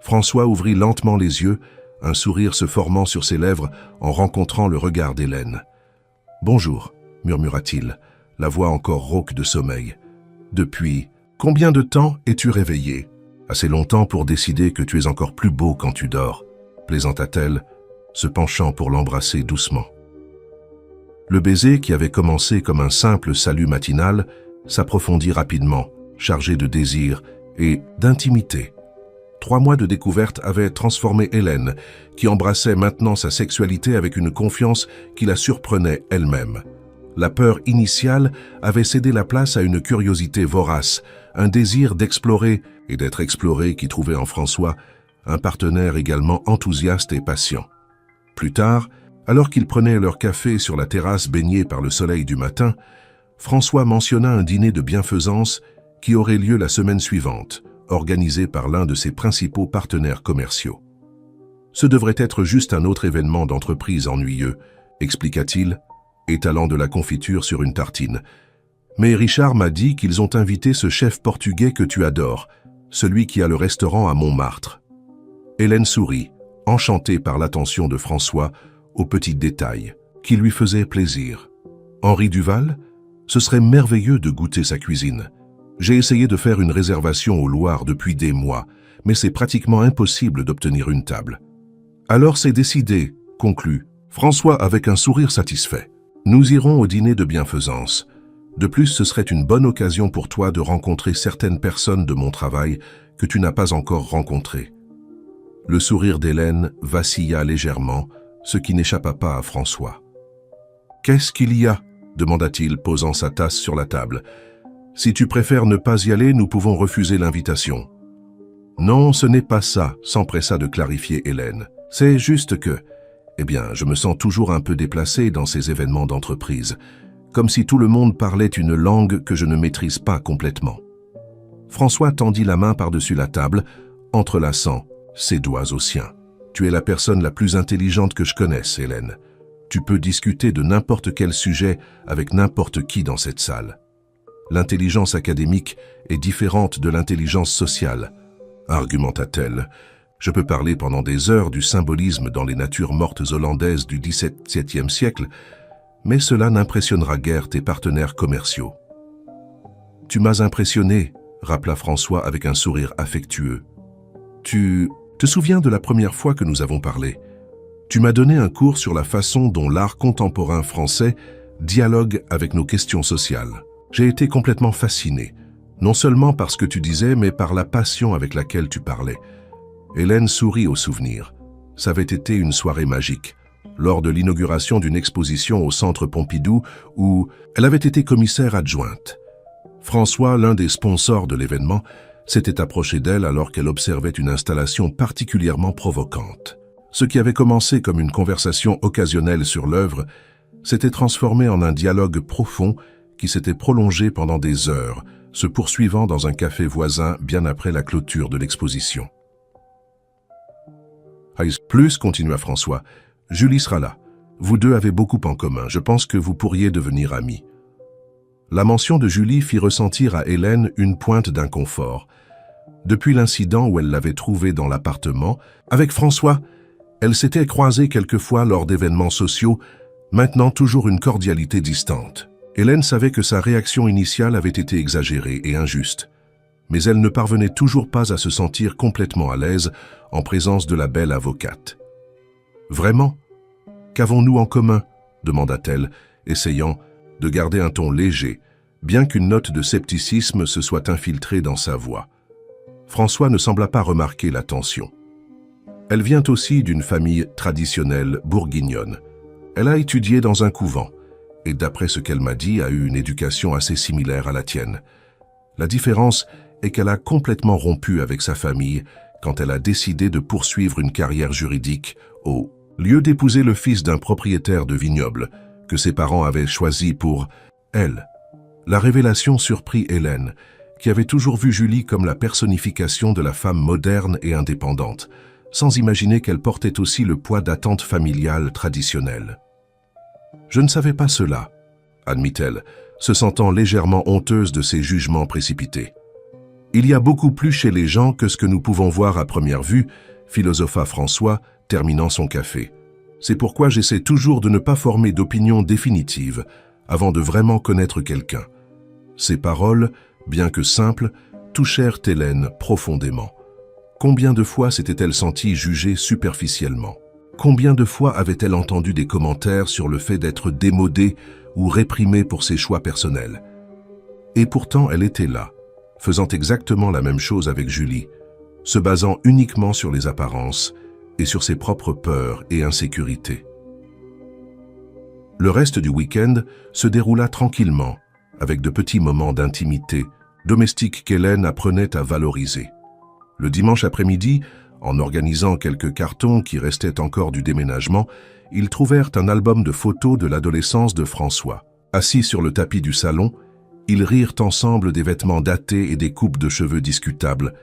François ouvrit lentement les yeux, un sourire se formant sur ses lèvres en rencontrant le regard d'Hélène. « Bonjour », murmura-t-il, la voix encore rauque de sommeil. « Depuis combien de temps es-tu réveillé ? Assez longtemps pour décider que tu es encore plus beau quand tu dors, » plaisanta-t-elle, se penchant pour l'embrasser doucement. Le baiser, qui avait commencé comme un simple salut matinal, s'approfondit rapidement, chargé de désir et d'intimité. 3 mois de découverte avaient transformé Hélène, qui embrassait maintenant sa sexualité avec une confiance qui la surprenait elle-même. La peur initiale avait cédé la place à une curiosité vorace, un désir d'explorer et d'être exploré qui trouvait en François un partenaire également enthousiaste et patient. Plus tard, alors qu'ils prenaient leur café sur la terrasse baignée par le soleil du matin, François mentionna un dîner de bienfaisance qui aurait lieu la semaine suivante, organisé par l'un de ses principaux partenaires commerciaux. Ce devrait être juste un autre événement d'entreprise ennuyeux, expliqua-t-il, étalant de la confiture sur une tartine. Mais Richard m'a dit qu'ils ont invité ce chef portugais que tu adores, celui qui a le restaurant à Montmartre. Hélène sourit, enchantée par l'attention de François aux petits détails, qui lui faisaient plaisir. Henri Duval, ce serait merveilleux de goûter sa cuisine. J'ai essayé de faire une réservation au Loir depuis des mois, mais c'est pratiquement impossible d'obtenir une table. Alors c'est décidé, conclut François avec un sourire satisfait. Nous irons au dîner de bienfaisance. De plus, ce serait une bonne occasion pour toi de rencontrer certaines personnes de mon travail que tu n'as pas encore rencontrées. Le sourire d'Hélène vacilla légèrement, ce qui n'échappa pas à François. « Qu'est-ce qu'il y a ?» demanda-t-il, posant sa tasse sur la table. « Si tu préfères ne pas y aller, nous pouvons refuser l'invitation. »« Non, ce n'est pas ça, » s'empressa de clarifier Hélène. « C'est juste que, je me sens toujours un peu déplacé dans ces événements d'entreprise, comme si tout le monde parlait une langue que je ne maîtrise pas complètement. » François tendit la main par-dessus la table, entrelaçant ses doigts aux siens. « Tu es la personne la plus intelligente que je connaisse, Hélène. Tu peux discuter de n'importe quel sujet avec n'importe qui dans cette salle. L'intelligence académique est différente de l'intelligence sociale, argumenta-t-elle. Je peux parler pendant des heures du symbolisme dans les natures mortes hollandaises du XVIIe siècle, mais cela n'impressionnera guère tes partenaires commerciaux. Tu m'as impressionné, rappela François avec un sourire affectueux. Tu te souviens de la première fois que nous avons parlé? Tu m'as donné un cours sur la façon dont l'art contemporain français dialogue avec nos questions sociales. J'ai été complètement fasciné, non seulement par ce que tu disais, mais par la passion avec laquelle tu parlais. Hélène sourit au souvenir. Ça avait été une soirée magique, lors de l'inauguration d'une exposition au Centre Pompidou où elle avait été commissaire adjointe. François, l'un des sponsors de l'événement, s'était approché d'elle alors qu'elle observait une installation particulièrement provocante. Ce qui avait commencé comme une conversation occasionnelle sur l'œuvre s'était transformé en un dialogue profond qui s'était prolongé pendant des heures, se poursuivant dans un café voisin bien après la clôture de l'exposition. Plus, continua François, Julie sera là. Vous deux avez beaucoup en commun. Je pense que vous pourriez devenir amis. La mention de Julie fit ressentir à Hélène une pointe d'inconfort. Depuis l'incident où elle l'avait trouvée dans l'appartement, avec François, elle s'était croisée quelquefois lors d'événements sociaux, maintenant toujours une cordialité distante. Hélène savait que sa réaction initiale avait été exagérée et injuste, mais elle ne parvenait toujours pas à se sentir complètement à l'aise en présence de la belle avocate. « Vraiment ? Qu'avons-nous en commun ?» demanda-t-elle, essayant de garder un ton léger, bien qu'une note de scepticisme se soit infiltrée dans sa voix. François ne sembla pas remarquer la tension. Elle vient aussi d'une famille traditionnelle bourguignonne. Elle a étudié dans un couvent et, d'après ce qu'elle m'a dit, a eu une éducation assez similaire à la tienne. La différence est qu'elle a complètement rompu avec sa famille quand elle a décidé de poursuivre une carrière juridique au lieu d'épouser le fils d'un propriétaire de vignoble que ses parents avaient choisi pour Elle. La révélation surprit Hélène, qui avait toujours vu Julie comme la personnification de la femme moderne et indépendante, sans imaginer qu'elle portait aussi le poids d'attentes familiales traditionnelles. « Je ne savais pas cela », admit-elle, se sentant légèrement honteuse de ses jugements précipités. « Il y a beaucoup plus chez les gens que ce que nous pouvons voir à première vue », philosopha François, terminant son café. « C'est pourquoi j'essaie toujours de ne pas former d'opinion définitive avant de vraiment connaître quelqu'un. » Ces paroles, bien que simples, touchèrent Hélène profondément. Combien de fois s'était-elle sentie jugée superficiellement? Combien de fois avait-elle entendu des commentaires sur le fait d'être démodée ou réprimée pour ses choix personnels? Et pourtant, elle était là, faisant exactement la même chose avec Julie, se basant uniquement sur les apparences et sur ses propres peurs et insécurités. Le reste du week-end se déroula tranquillement, avec de petits moments d'intimité, domestiques qu'Hélène apprenait à valoriser. Le dimanche après-midi, en organisant quelques cartons qui restaient encore du déménagement, ils trouvèrent un album de photos de l'adolescence de François. Assis sur le tapis du salon, ils rirent ensemble des vêtements datés et des coupes de cheveux discutables.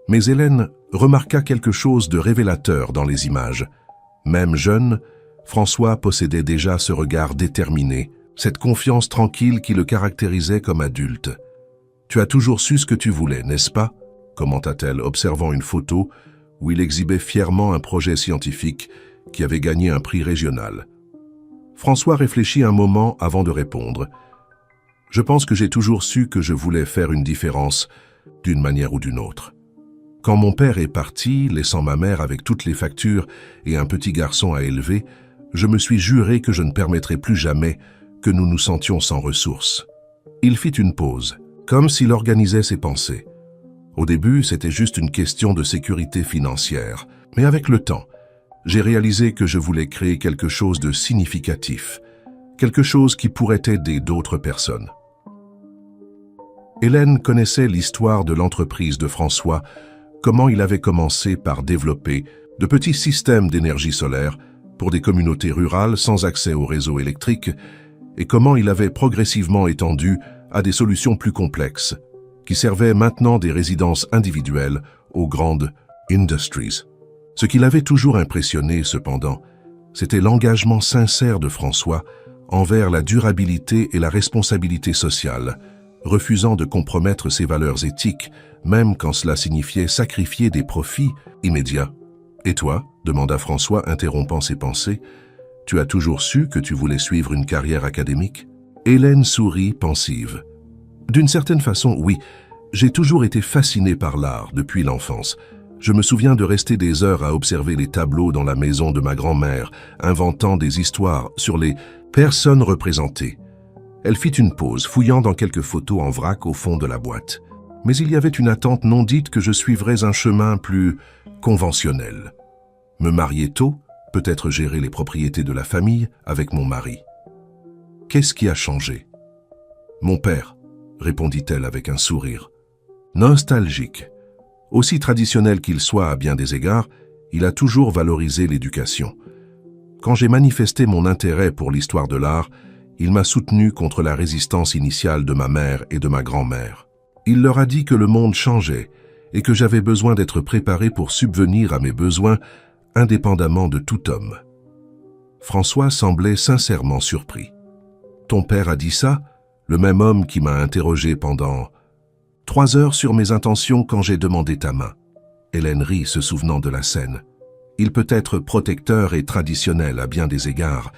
Mais Hélène remarqua quelque chose de révélateur dans les images. Même jeune, François possédait déjà ce regard déterminé, cette confiance tranquille qui le caractérisait comme adulte. « Tu as toujours su ce que tu voulais, n'est-ce pas ?» commenta-t-elle, observant une photo où il exhibait fièrement un projet scientifique qui avait gagné un prix régional. François réfléchit un moment avant de répondre. « Je pense que j'ai toujours su que je voulais faire une différence, d'une manière ou d'une autre. Quand mon père est parti, laissant ma mère avec toutes les factures et un petit garçon à élever, je me suis juré que je ne permettrais plus jamais que nous nous sentions sans ressources. » Il fit une pause, comme s'il organisait ses pensées. Au début, c'était juste une question de sécurité financière, mais avec le temps, j'ai réalisé que je voulais créer quelque chose de significatif, quelque chose qui pourrait aider d'autres personnes. Hélène connaissait l'histoire de l'entreprise de François, comment il avait commencé par développer de petits systèmes d'énergie solaire pour des communautés rurales sans accès au réseau électrique, et comment il avait progressivement étendu à des solutions plus complexes, qui servaient maintenant des résidences individuelles aux grandes industries. Ce qui l'avait toujours impressionné, cependant, c'était l'engagement sincère de François envers la durabilité et la responsabilité sociale, refusant de compromettre ses valeurs éthiques, même quand cela signifiait sacrifier des profits immédiats. « Et toi ?» demanda François, interrompant ses pensées. « Tu as toujours su que tu voulais suivre une carrière académique ?» Hélène sourit, pensive. « D'une certaine façon, oui. J'ai toujours été fascinée par l'art depuis l'enfance. Je me souviens de rester des heures à observer les tableaux dans la maison de ma grand-mère, inventant des histoires sur les personnes représentées. » Elle fit une pause, fouillant dans quelques photos en vrac au fond de la boîte. « Mais il y avait une attente non dite que je suivrais un chemin plus conventionnel. Me marier tôt, peut-être gérer les propriétés de la famille avec mon mari. Qu'est-ce qui a changé ? » « Mon père, » répondit-elle avec un sourire. Nostalgique. Aussi traditionnel qu'il soit à bien des égards, il a toujours valorisé l'éducation. Quand j'ai manifesté mon intérêt pour l'histoire de l'art, il m'a soutenu contre la résistance initiale de ma mère et de ma grand-mère. Il leur a dit que le monde changeait et que j'avais besoin d'être préparé pour subvenir à mes besoins indépendamment de tout homme. François semblait sincèrement surpris. « Ton père a dit ça ? Le même homme qui m'a interrogé pendant 3 heures sur mes intentions quand j'ai demandé ta main. » Hélène rit, se souvenant de la scène. Il peut être protecteur et traditionnel à bien des égards,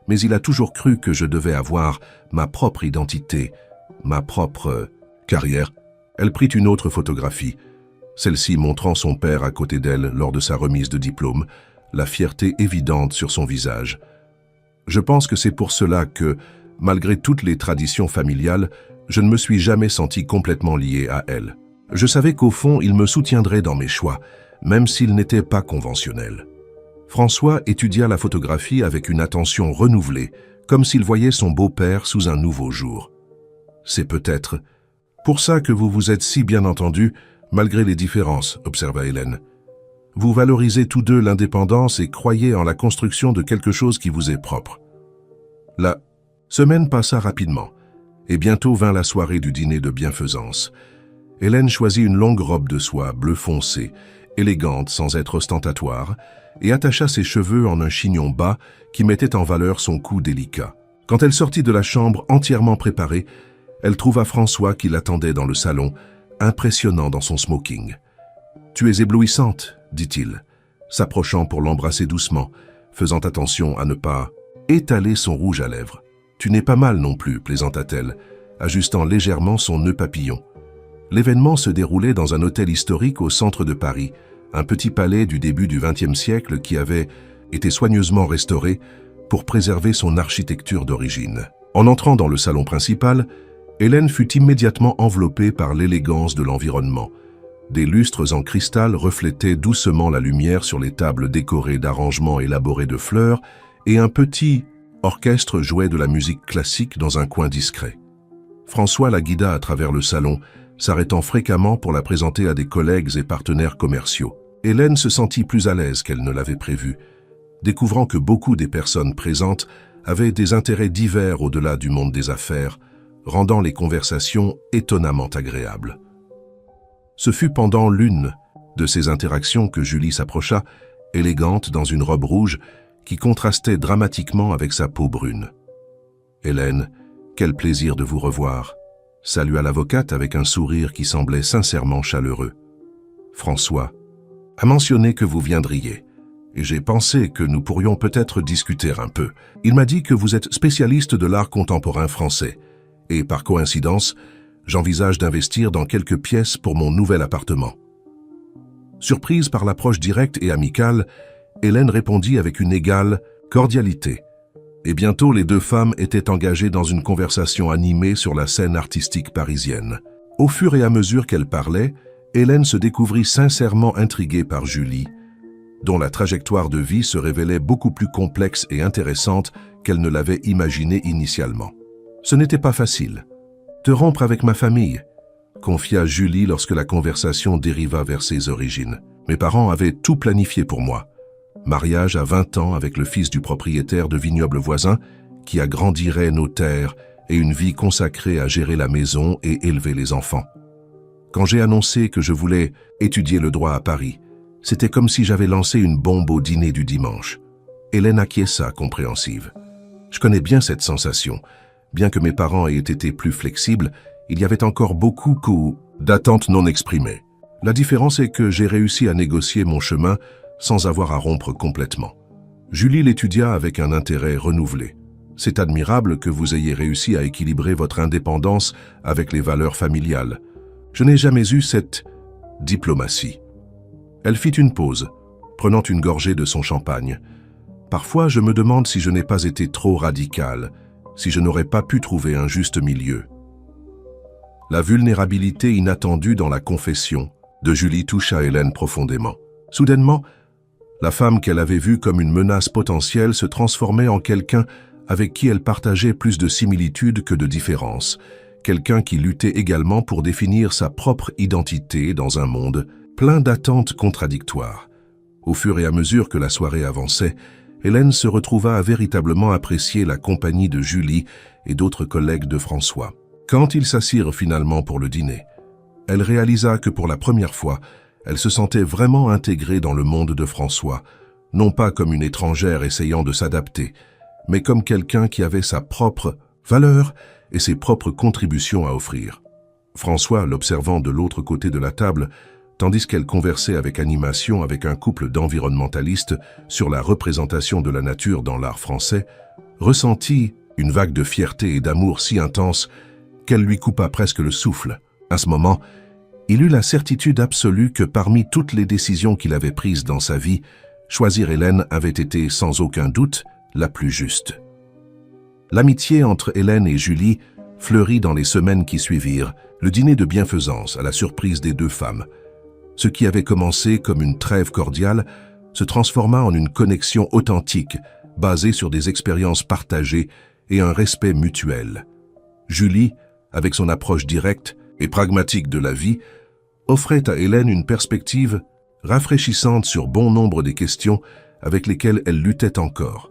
mais il a toujours cru que je devais avoir ma propre identité, ma propre carrière. Elle prit une autre photographie, celle-ci montrant son père à côté d'elle lors de sa remise de diplôme, la fierté évidente sur son visage. Je pense que c'est pour cela que, malgré toutes les traditions familiales, je ne me suis jamais senti complètement lié à elle. Je savais qu'au fond, il me soutiendrait dans mes choix, même s'ils n'étaient pas conventionnels. François étudia la photographie avec une attention renouvelée, comme s'il voyait son beau-père sous un nouveau jour. « C'est peut-être pour ça que vous vous êtes si bien entendus, malgré les différences, » observa Hélène. « Vous valorisez tous deux l'indépendance et croyez en la construction de quelque chose qui vous est propre. » La semaine passa rapidement. Et bientôt vint la soirée du dîner de bienfaisance. Hélène choisit une longue robe de soie bleu foncé, élégante sans être ostentatoire, et attacha ses cheveux en un chignon bas qui mettait en valeur son cou délicat. Quand elle sortit de la chambre entièrement préparée, elle trouva François qui l'attendait dans le salon, impressionnant dans son smoking. « Tu es éblouissante », dit-il, s'approchant pour l'embrasser doucement, faisant attention à ne pas étaler son rouge à lèvres. « Tu n'es pas mal non plus », plaisanta-t-elle, ajustant légèrement son nœud papillon. L'événement se déroulait dans un hôtel historique au centre de Paris, un petit palais du début du XXe siècle qui avait été soigneusement restauré pour préserver son architecture d'origine. En entrant dans le salon principal, Hélène fut immédiatement enveloppée par l'élégance de l'environnement. Des lustres en cristal reflétaient doucement la lumière sur les tables décorées d'arrangements élaborés de fleurs et un petit orchestre jouait de la musique classique dans un coin discret. François la guida à travers le salon, s'arrêtant fréquemment pour la présenter à des collègues et partenaires commerciaux. Hélène se sentit plus à l'aise qu'elle ne l'avait prévu, découvrant que beaucoup des personnes présentes avaient des intérêts divers au-delà du monde des affaires, rendant les conversations étonnamment agréables. Ce fut pendant l'une de ces interactions que Julie s'approcha, élégante dans une robe rouge qui contrastait dramatiquement avec sa peau brune. « Hélène, quel plaisir de vous revoir !» salua l'avocate avec un sourire qui semblait sincèrement chaleureux. « François a mentionné que vous viendriez, et j'ai pensé que nous pourrions peut-être discuter un peu. Il m'a dit que vous êtes spécialiste de l'art contemporain français, et par coïncidence, j'envisage d'investir dans quelques pièces pour mon nouvel appartement. » Surprise par l'approche directe et amicale, Hélène répondit avec une égale cordialité. Et bientôt, les deux femmes étaient engagées dans une conversation animée sur la scène artistique parisienne. Au fur et à mesure qu'elle parlait, Hélène se découvrit sincèrement intriguée par Julie, dont la trajectoire de vie se révélait beaucoup plus complexe et intéressante qu'elle ne l'avait imaginé initialement. « Ce n'était pas facile. Te rompre avec ma famille », confia Julie lorsque la conversation dériva vers ses origines. « Mes parents avaient tout planifié pour moi. Mariage à 20 ans avec le fils du propriétaire de vignoble voisin qui agrandirait nos terres et une vie consacrée à gérer la maison et élever les enfants. Quand j'ai annoncé que je voulais étudier le droit à Paris, c'était comme si j'avais lancé une bombe au dîner du dimanche. » Hélène acquiesça, compréhensive. « Je connais bien cette sensation. Bien que mes parents aient été plus flexibles, il y avait encore beaucoup d'attentes non exprimées. La différence est que j'ai réussi à négocier mon chemin sans avoir à rompre complètement. » Julie l'étudia avec un intérêt renouvelé. « C'est admirable que vous ayez réussi à équilibrer votre indépendance avec les valeurs familiales. Je n'ai jamais eu cette diplomatie. » Elle fit une pause, prenant une gorgée de son champagne. « Parfois, je me demande si je n'ai pas été trop radicale, si je n'aurais pas pu trouver un juste milieu. » La vulnérabilité inattendue dans la confession de Julie toucha Hélène profondément. Soudainement, la femme qu'elle avait vue comme une menace potentielle se transformait en quelqu'un avec qui elle partageait plus de similitudes que de différences, quelqu'un qui luttait également pour définir sa propre identité dans un monde plein d'attentes contradictoires. Au fur et à mesure que la soirée avançait, Hélène se retrouva à véritablement apprécier la compagnie de Julie et d'autres collègues de François. Quand ils s'assirent finalement pour le dîner, elle réalisa que pour la première fois, elle se sentait vraiment intégrée dans le monde de François, non pas comme une étrangère essayant de s'adapter, mais comme quelqu'un qui avait sa propre valeur et ses propres contributions à offrir. François, l'observant de l'autre côté de la table, tandis qu'elle conversait avec animation avec un couple d'environnementalistes sur la représentation de la nature dans l'art français, ressentit une vague de fierté et d'amour si intense qu'elle lui coupa presque le souffle. À ce moment, il eut la certitude absolue que parmi toutes les décisions qu'il avait prises dans sa vie, choisir Hélène avait été sans aucun doute la plus juste. L'amitié entre Hélène et Julie fleurit dans les semaines qui suivirent, le dîner de bienfaisance à la surprise des deux femmes. Ce qui avait commencé comme une trêve cordiale se transforma en une connexion authentique, basée sur des expériences partagées et un respect mutuel. Julie, avec son approche directe et pragmatique de la vie, offrait à Hélène une perspective rafraîchissante sur bon nombre des questions avec lesquelles elle luttait encore.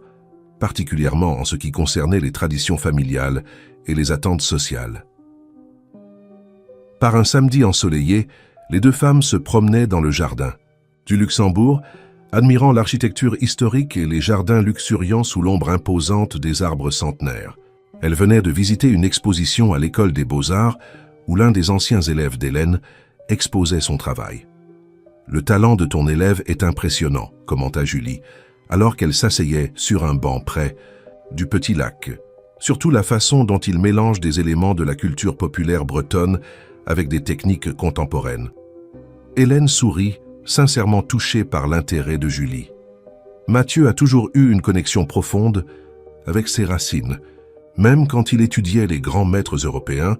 particulièrement en ce qui concernait les traditions familiales et les attentes sociales. Par un samedi ensoleillé, les deux femmes se promenaient dans le jardin du Luxembourg, admirant l'architecture historique et les jardins luxuriants sous l'ombre imposante des arbres centenaires. Elles venaient de visiter une exposition à l'école des Beaux-Arts où l'un des anciens élèves d'Hélène exposait son travail. « Le talent de ton élève est impressionnant », commenta Julie, alors qu'elle s'asseyait sur un banc près du petit lac. Surtout la façon dont il mélange des éléments de la culture populaire bretonne avec des techniques contemporaines. Hélène sourit, sincèrement touchée par l'intérêt de Julie. Mathieu a toujours eu une connexion profonde avec ses racines. Même quand il étudiait les grands maîtres européens,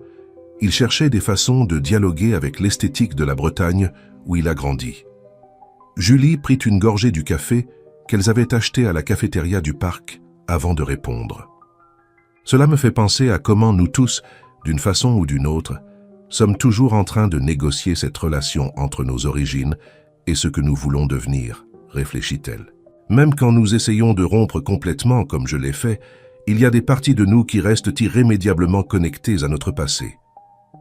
il cherchait des façons de dialoguer avec l'esthétique de la Bretagne où il a grandi. Julie prit une gorgée du café qu'elles avaient acheté à la cafétéria du parc avant de répondre. Cela me fait penser à comment nous tous, d'une façon ou d'une autre, sommes toujours en train de négocier cette relation entre nos origines et ce que nous voulons devenir, réfléchit-elle. Même quand nous essayons de rompre complètement, comme je l'ai fait, il y a des parties de nous qui restent irrémédiablement connectées à notre passé.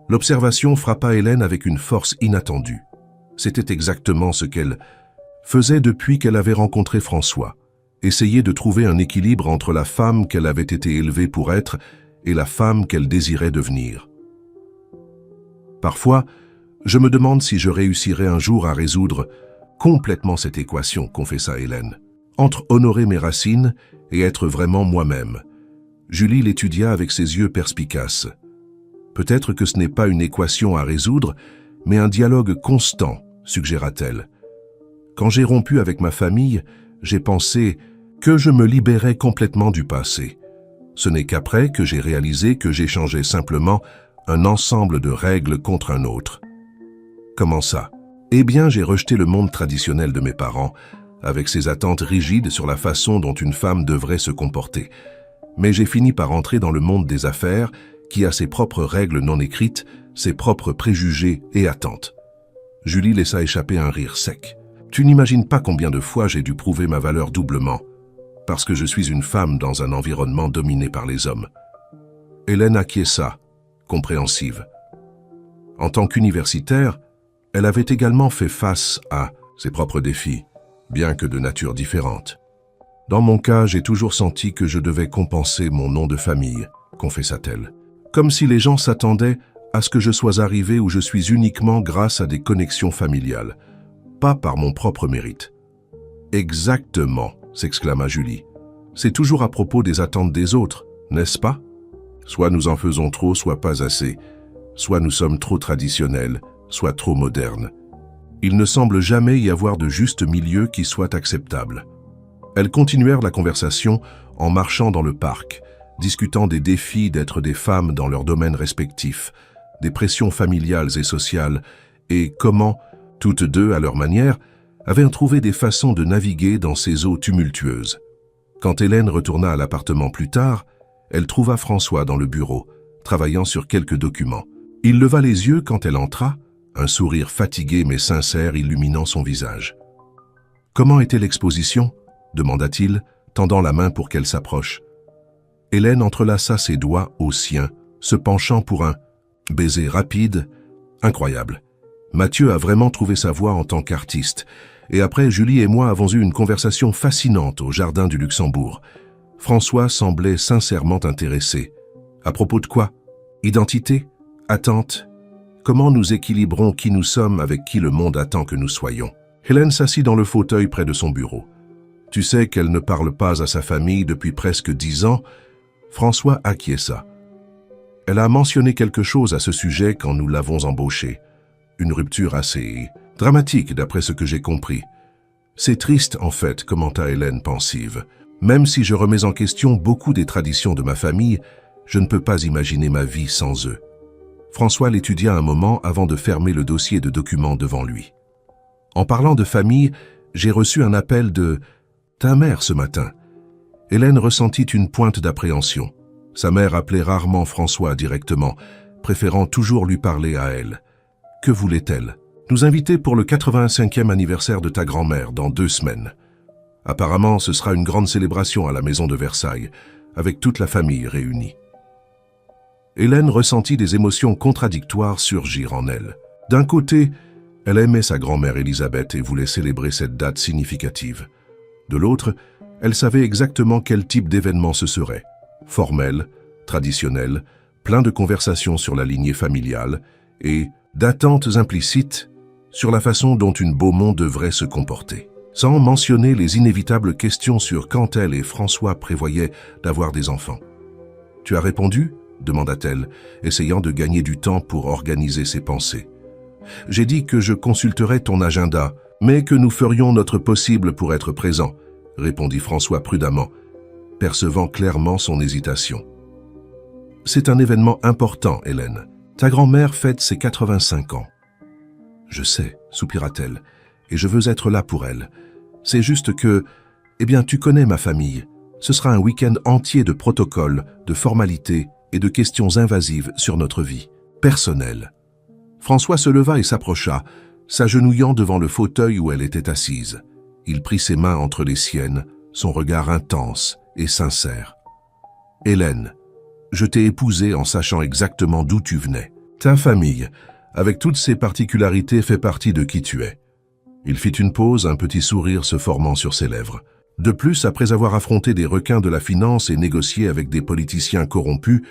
L'observation frappa Hélène avec une force inattendue. C'était exactement ce qu'elle faisait depuis qu'elle avait rencontré François, essayer de trouver un équilibre entre la femme qu'elle avait été élevée pour être et la femme qu'elle désirait devenir. Parfois, je me demande si je réussirai un jour à résoudre complètement cette équation, confessa Hélène, entre honorer mes racines et être vraiment moi-même. Julie l'étudia avec ses yeux perspicaces. Peut-être que ce n'est pas une équation à résoudre, mais un dialogue constant, suggéra-t-elle. Quand j'ai rompu avec ma famille, j'ai pensé que je me libérais complètement du passé. Ce n'est qu'après que j'ai réalisé que j'échangeais simplement un ensemble de règles contre un autre. Comment ça? Eh bien, j'ai rejeté le monde traditionnel de mes parents, avec ses attentes rigides sur la façon dont une femme devrait se comporter. Mais j'ai fini par entrer dans le monde des affaires, qui a ses propres règles non écrites, ses propres préjugés et attentes. Julie laissa échapper un rire sec. Tu n'imagines pas combien de fois j'ai dû prouver ma valeur doublement, parce que je suis une femme dans un environnement dominé par les hommes. Hélène acquiesça, compréhensive. En tant qu'universitaire, elle avait également fait face à ses propres défis, bien que de nature différente. Dans mon cas, j'ai toujours senti que je devais compenser mon nom de famille, confessa-t-elle. Comme si les gens s'attendaient à ce que je sois arrivée où je suis uniquement grâce à des connexions familiales, pas par mon propre mérite. Exactement, s'exclama Julie. C'est toujours à propos des attentes des autres, n'est-ce pas? Soit nous en faisons trop, soit pas assez. Soit nous sommes trop traditionnels, soit trop modernes. Il ne semble jamais y avoir de juste milieu qui soit acceptable. Elles continuèrent la conversation en marchant dans le parc, discutant des défis d'être des femmes dans leurs domaines respectifs, des pressions familiales et sociales, et comment, toutes deux à leur manière, avaient trouvé des façons de naviguer dans ces eaux tumultueuses. Quand Hélène retourna à l'appartement plus tard, elle trouva François dans le bureau, travaillant sur quelques documents. Il leva les yeux quand elle entra, un sourire fatigué mais sincère illuminant son visage. « Comment était l'exposition » demanda-t-il, tendant la main pour qu'elle s'approche. Hélène entrelaça ses doigts aux siens, se penchant pour un baiser rapide, incroyable. Mathieu a vraiment trouvé sa voie en tant qu'artiste, et après Julie et moi avons eu une conversation fascinante au jardin du Luxembourg. François semblait sincèrement intéressé. À propos de quoi? Identité? Attente? Comment nous équilibrons qui nous sommes avec qui le monde attend que nous soyons? Hélène s'assit dans le fauteuil près de son bureau. Tu sais qu'elle ne parle pas à sa famille depuis presque 10 ans. François acquiesça. Elle a mentionné quelque chose à ce sujet quand nous l'avons embauchée. Une rupture assez dramatique d'après ce que j'ai compris. C'est triste en fait, commenta Hélène pensive. Même si je remets en question beaucoup des traditions de ma famille, je ne peux pas imaginer ma vie sans eux. François l'étudia un moment avant de fermer le dossier de documents devant lui. En parlant de famille, j'ai reçu un appel de ta mère ce matin. Hélène ressentit une pointe d'appréhension. Sa mère appelait rarement François directement, préférant toujours lui parler à elle. Que voulait-elle? Nous inviter pour le 85e anniversaire de ta grand-mère dans 2 semaines. Apparemment, ce sera une grande célébration à la maison de Versailles, avec toute la famille réunie. Hélène ressentit des émotions contradictoires surgir en elle. D'un côté, elle aimait sa grand-mère Élisabeth et voulait célébrer cette date significative. De l'autre, elle savait exactement quel type d'événement ce serait. Formel, traditionnel, plein de conversations sur la lignée familiale et d'attentes implicites sur la façon dont une Beaumont devrait se comporter. Sans mentionner les inévitables questions sur quand elle et François prévoyaient d'avoir des enfants. « Tu as répondu ?» demanda-t-elle, essayant de gagner du temps pour organiser ses pensées. « J'ai dit que je consulterais ton agenda, mais que nous ferions notre possible pour être présents, » répondit François prudemment, percevant clairement son hésitation. « C'est un événement important, Hélène. Ta grand-mère fête ses 85 ans. »« Je sais, » soupira-t-elle, « et je veux être là pour elle. C'est juste que, eh bien, tu connais ma famille. Ce sera un week-end entier de protocoles, de formalités et de questions invasives sur notre vie personnelle. » François se leva et s'approcha, s'agenouillant devant le fauteuil où elle était assise. Il prit ses mains entre les siennes, son regard intense et sincère. « Hélène, je t'ai épousée en sachant exactement d'où tu venais. Ta famille, avec toutes ses particularités, fait partie de qui tu es. » Il fit une pause, un petit sourire se formant sur ses lèvres. De plus, après avoir affronté des requins de la finance et négocié avec des politiciens corrompus,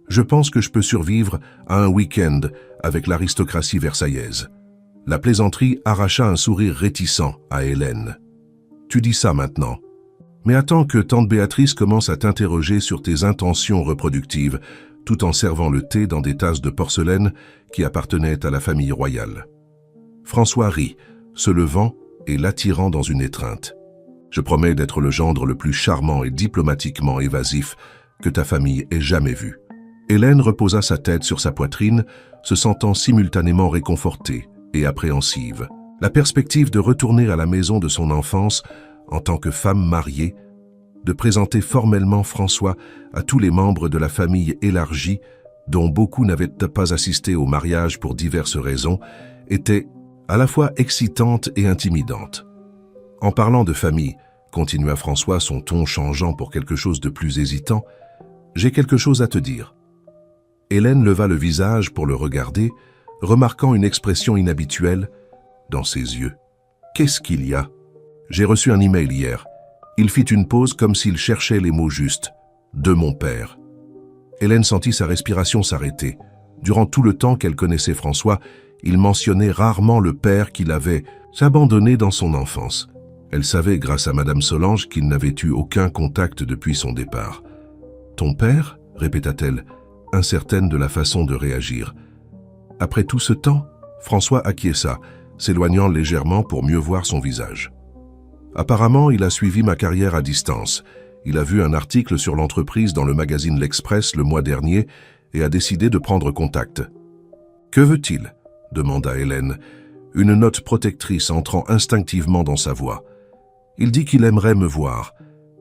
je pense que je peux survivre à un week-end avec l'aristocratie versaillaise. La plaisanterie arracha un sourire réticent à Hélène. Tu dis ça maintenant. Mais attends que tante Béatrice commence à t'interroger sur tes intentions reproductives, tout en servant le thé dans des tasses de porcelaine qui appartenaient à la famille royale. François rit, se levant et l'attirant dans une étreinte. Je promets d'être le gendre le plus charmant et diplomatiquement évasif que ta famille ait jamais vu. Hélène reposa sa tête sur sa poitrine, se sentant simultanément réconfortée et appréhensive. La perspective de retourner à la maison de son enfance en tant que femme mariée, de présenter formellement François à tous les membres de la famille élargie, dont beaucoup n'avaient pas assisté au mariage pour diverses raisons, était à la fois excitante et intimidante. « En parlant de famille, » continua François, son ton changeant pour quelque chose de plus hésitant, « j'ai quelque chose à te dire. » Hélène leva le visage pour le regarder, remarquant une expression inhabituelle dans ses yeux. « Qu'est-ce qu'il y a ?»« J'ai reçu un email hier. » Il fit une pause comme s'il cherchait les mots justes. « De mon père. » Hélène sentit sa respiration s'arrêter. Durant tout le temps qu'elle connaissait François, il mentionnait rarement le père qu'il avait abandonné dans son enfance. Elle savait, grâce à Madame Solange, qu'il n'avait eu aucun contact depuis son départ. « Ton père ?» répéta-t-elle, incertaine de la façon de réagir. Après tout ce temps, François acquiesça, s'éloignant légèrement pour mieux voir son visage. Apparemment, il a suivi ma carrière à distance. Il a vu un article sur l'entreprise dans le magazine L'Express le mois dernier et a décidé de prendre contact. « Que veut-il » demanda Hélène, une note protectrice entrant instinctivement dans sa voix. « Il dit qu'il aimerait me voir,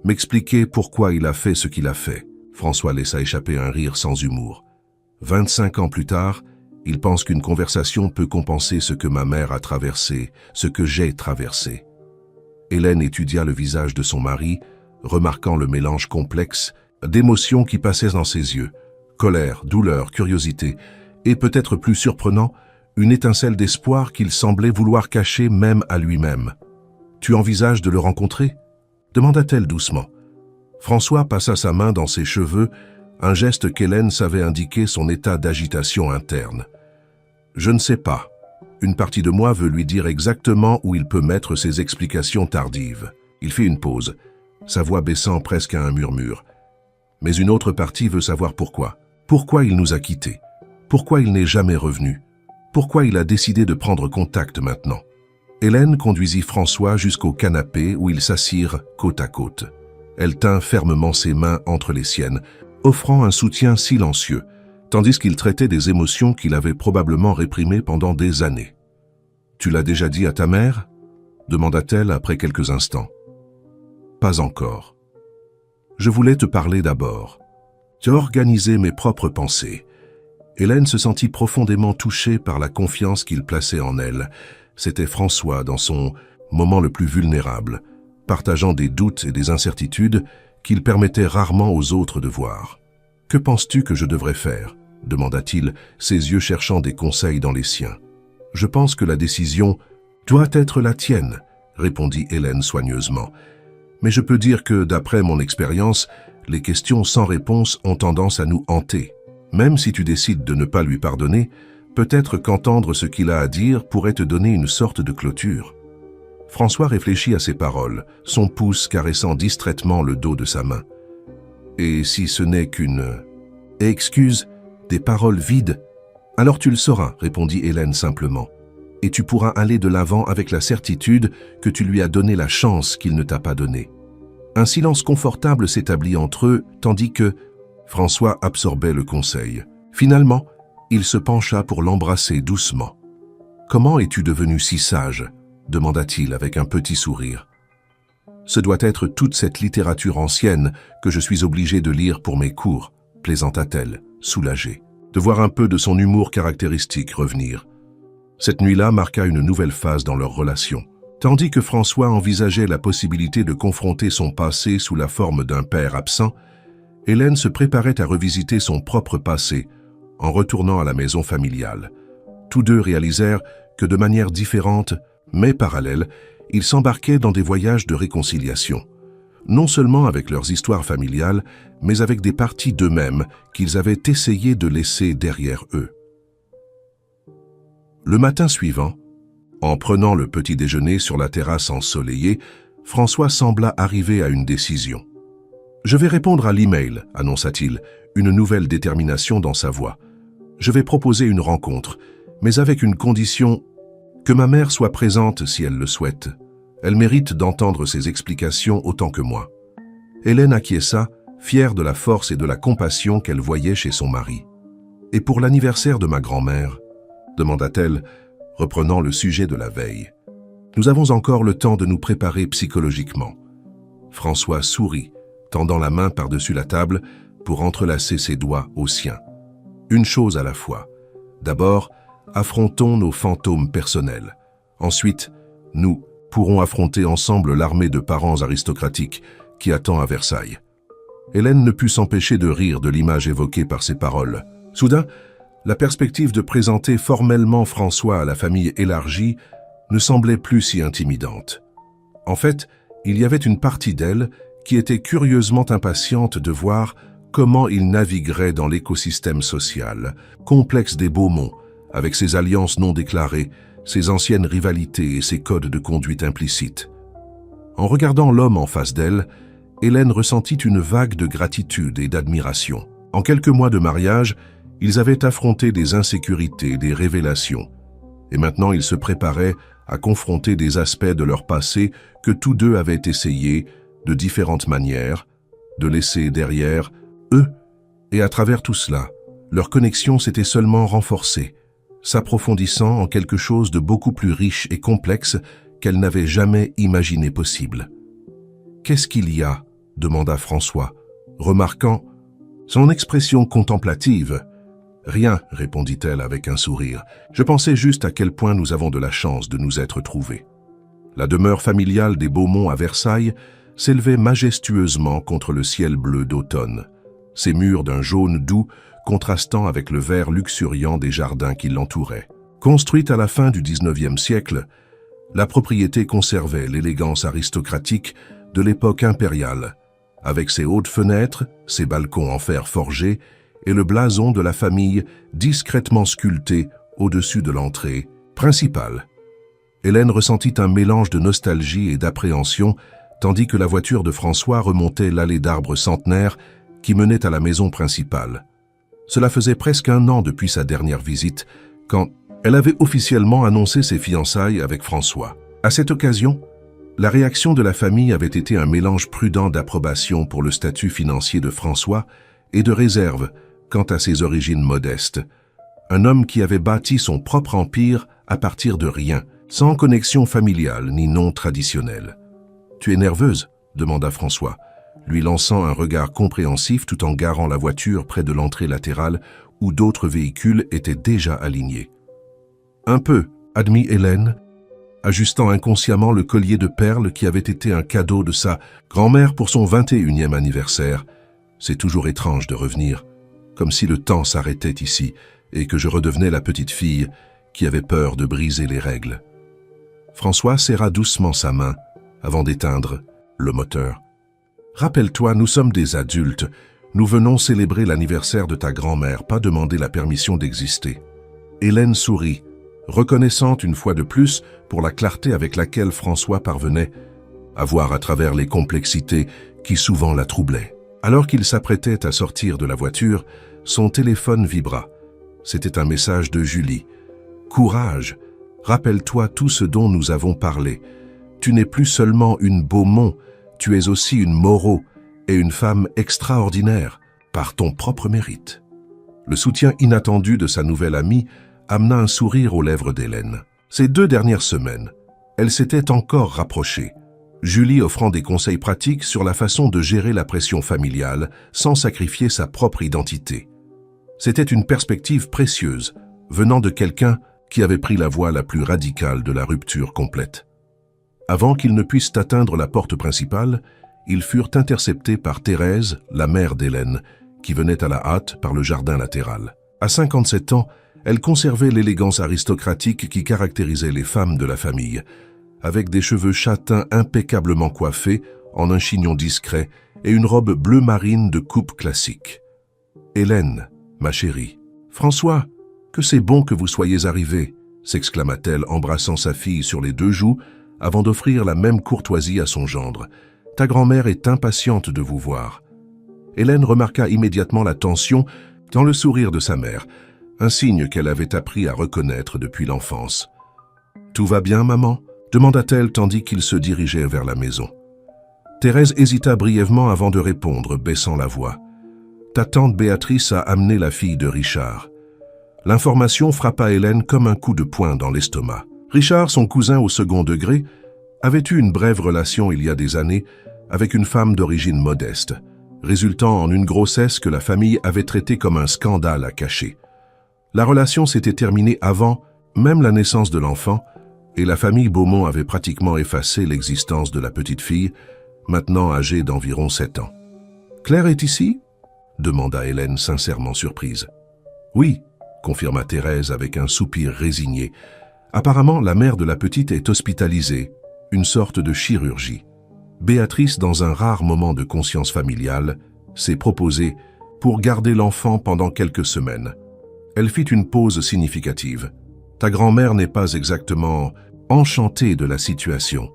m'expliquer pourquoi il a fait ce qu'il a fait. » François laissa échapper un rire sans humour. 25 ans plus tard, il pense qu'une conversation peut compenser ce que ma mère a traversé, ce que j'ai traversé. Hélène étudia le visage de son mari, remarquant le mélange complexe d'émotions qui passaient dans ses yeux. Colère, douleur, curiosité, et peut-être plus surprenant, une étincelle d'espoir qu'il semblait vouloir cacher même à lui-même. « Tu envisages de le rencontrer ?» demanda-t-elle doucement. François passa sa main dans ses cheveux, un geste qu'Hélène savait indiquer son état d'agitation interne. « Je ne sais pas. Une partie de moi veut lui dire exactement où il peut mettre ses explications tardives. » Il fit une pause, sa voix baissant presque à un murmure. « Mais une autre partie veut savoir pourquoi. Pourquoi il nous a quittés? Pourquoi il n'est jamais revenu? Pourquoi il a décidé de prendre contact maintenant ?» Hélène conduisit François jusqu'au canapé où ils s'assirent côte à côte. Elle tint fermement ses mains entre les siennes, offrant un soutien silencieux, tandis qu'il traitait des émotions qu'il avait probablement réprimées pendant des années. « Tu l'as déjà dit à ta mère ?» demanda-t-elle après quelques instants. « Pas encore. Je voulais te parler d'abord. J'ai organisé mes propres pensées. » Hélène se sentit profondément touchée par la confiance qu'il plaçait en elle. C'était François dans son moment le plus vulnérable, partageant des doutes et des incertitudes qu'il permettait rarement aux autres de voir. « Que penses-tu que je devrais faire » demanda-t-il, ses yeux cherchant des conseils dans les siens. « Je pense que la décision doit être la tienne, » répondit Hélène soigneusement. « Mais je peux dire que, d'après mon expérience, les questions sans réponse ont tendance à nous hanter. Même si tu décides de ne pas lui pardonner, peut-être qu'entendre ce qu'il a à dire pourrait te donner une sorte de clôture. » François réfléchit à ces paroles, son pouce caressant distraitement le dos de sa main. « Et si ce n'est qu'une... excuse, des paroles vides, alors tu le sauras, » répondit Hélène simplement. « Et tu pourras aller de l'avant avec la certitude que tu lui as donné la chance qu'il ne t'a pas donnée. » Un silence confortable s'établit entre eux, tandis que François absorbait le conseil. Finalement, il se pencha pour l'embrasser doucement. « Comment es-tu devenu si sage ?» demanda-t-il avec un petit sourire. « Ce doit être toute cette littérature ancienne que je suis obligé de lire pour mes cours, » plaisanta-t-elle, soulagée, de voir un peu de son humour caractéristique revenir. Cette nuit-là marqua une nouvelle phase dans leur relation. Tandis que François envisageait la possibilité de confronter son passé sous la forme d'un père absent, Hélène se préparait à revisiter son propre passé en retournant à la maison familiale. Tous deux réalisèrent que de manière différente, mais parallèle, ils s'embarquaient dans des voyages de réconciliation, non seulement avec leurs histoires familiales, mais avec des parties d'eux-mêmes qu'ils avaient essayé de laisser derrière eux. Le matin suivant, en prenant le petit déjeuner sur la terrasse ensoleillée, François sembla arriver à une décision. « Je vais répondre à l'email, » annonça-t-il, une nouvelle détermination dans sa voix. « Je vais proposer une rencontre, mais avec une condition, que ma mère soit présente si elle le souhaite. Elle mérite d'entendre ses explications autant que moi. » Hélène acquiesça, fière de la force et de la compassion qu'elle voyait chez son mari. « Et pour l'anniversaire de ma grand-mère ?» demanda-t-elle, reprenant le sujet de la veille. « Nous avons encore le temps de nous préparer psychologiquement. » François sourit, tendant la main par-dessus la table pour entrelacer ses doigts aux siens. « Une chose à la fois. D'abord, affrontons nos fantômes personnels. Ensuite, nous pourrons affronter ensemble l'armée de parents aristocratiques qui attend à Versailles. » Hélène ne put s'empêcher de rire de l'image évoquée par ces paroles. Soudain, la perspective de présenter formellement François à la famille élargie ne semblait plus si intimidante. En fait, il y avait une partie d'elle qui était curieusement impatiente de voir comment il naviguerait dans l'écosystème social, complexe des Beaumont, avec ses alliances non déclarées, ses anciennes rivalités et ses codes de conduite implicites. En regardant l'homme en face d'elle, Hélène ressentit une vague de gratitude et d'admiration. En quelques mois de mariage, ils avaient affronté des insécurités, des révélations, et maintenant ils se préparaient à confronter des aspects de leur passé que tous deux avaient essayé, de différentes manières, de laisser derrière eux, et à travers tout cela, leur connexion s'était seulement renforcée, s'approfondissant en quelque chose de beaucoup plus riche et complexe qu'elle n'avait jamais imaginé possible. « Qu'est-ce qu'il y a ?» demanda François, remarquant son expression contemplative. « Rien, » répondit-elle avec un sourire. « Je pensais juste à quel point nous avons de la chance de nous être trouvés. » La demeure familiale des Beaumont à Versailles s'élevait majestueusement contre le ciel bleu d'automne, ses murs d'un jaune doux contrastant avec le vert luxuriant des jardins qui l'entouraient. Construite à la fin du XIXe siècle, la propriété conservait l'élégance aristocratique de l'époque impériale, avec ses hautes fenêtres, ses balcons en fer forgé et le blason de la famille discrètement sculpté au-dessus de l'entrée principale. Hélène ressentit un mélange de nostalgie et d'appréhension, tandis que la voiture de François remontait l'allée d'arbres centenaires qui menait à la maison principale. Cela faisait presque 1 an depuis sa dernière visite, quand elle avait officiellement annoncé ses fiançailles avec François. À cette occasion, la réaction de la famille avait été un mélange prudent d'approbation pour le statut financier de François et de réserve quant à ses origines modestes. Un homme qui avait bâti son propre empire à partir de rien, sans connexion familiale ni nom traditionnel. « Tu es nerveuse ?» demanda François, lui lançant un regard compréhensif tout en garant la voiture près de l'entrée latérale où d'autres véhicules étaient déjà alignés. « Un peu », admit Hélène, ajustant inconsciemment le collier de perles qui avait été un cadeau de sa grand-mère pour son 21e anniversaire. C'est toujours étrange de revenir, comme si le temps s'arrêtait ici et que je redevenais la petite fille qui avait peur de briser les règles. François serra doucement sa main avant d'éteindre le moteur. « Rappelle-toi, nous sommes des adultes. Nous venons célébrer l'anniversaire de ta grand-mère, pas demander la permission d'exister. » Hélène sourit, reconnaissante une fois de plus pour la clarté avec laquelle François parvenait à voir à travers les complexités qui souvent la troublaient. Alors qu'il s'apprêtait à sortir de la voiture, son téléphone vibra. C'était un message de Julie. « Courage, rappelle-toi tout ce dont nous avons parlé. Tu n'es plus seulement une Beaumont, tu es aussi une Moreau et une femme extraordinaire par ton propre mérite. » Le soutien inattendu de sa nouvelle amie amena un sourire aux lèvres d'Hélène. Ces 2 dernières semaines, elle s'était encore rapprochée, Julie offrant des conseils pratiques sur la façon de gérer la pression familiale sans sacrifier sa propre identité. C'était une perspective précieuse, venant de quelqu'un qui avait pris la voie la plus radicale de la rupture complète. Avant qu'ils ne puissent atteindre la porte principale, ils furent interceptés par Thérèse, la mère d'Hélène, qui venait à la hâte par le jardin latéral. À 57 ans, elle conservait l'élégance aristocratique qui caractérisait les femmes de la famille, avec des cheveux châtains impeccablement coiffés en un chignon discret et une robe bleu marine de coupe classique. « Hélène, ma chérie. »« François, que c'est bon que vous soyez arrivés !» s'exclama-t-elle, embrassant sa fille sur les 2 joues avant d'offrir la même courtoisie à son gendre. « Ta grand-mère est impatiente de vous voir. » Hélène remarqua immédiatement la tension dans le sourire de sa mère, un signe qu'elle avait appris à reconnaître depuis l'enfance. « Tout va bien, maman ?» demanda-t-elle tandis qu'il se dirigeait vers la maison. Thérèse hésita brièvement avant de répondre, baissant la voix. « Ta tante Béatrice a amené la fille de Richard. » L'information frappa Hélène comme un coup de poing dans l'estomac. Richard, son cousin au second degré, avait eu une brève relation il y a des années avec une femme d'origine modeste, résultant en une grossesse que la famille avait traitée comme un scandale à cacher. La relation s'était terminée avant même la naissance de l'enfant, et la famille Beaumont avait pratiquement effacé l'existence de la petite fille, maintenant âgée d'environ 7 ans. « Claire est ici ?» demanda Hélène sincèrement surprise. « Oui », confirma Thérèse avec un soupir résigné. « Apparemment, la mère de la petite est hospitalisée, une sorte de chirurgie. Béatrice, dans un rare moment de conscience familiale, s'est proposée pour garder l'enfant pendant quelques semaines. Elle fit une pause significative. Ta grand-mère n'est pas exactement enchantée de la situation. »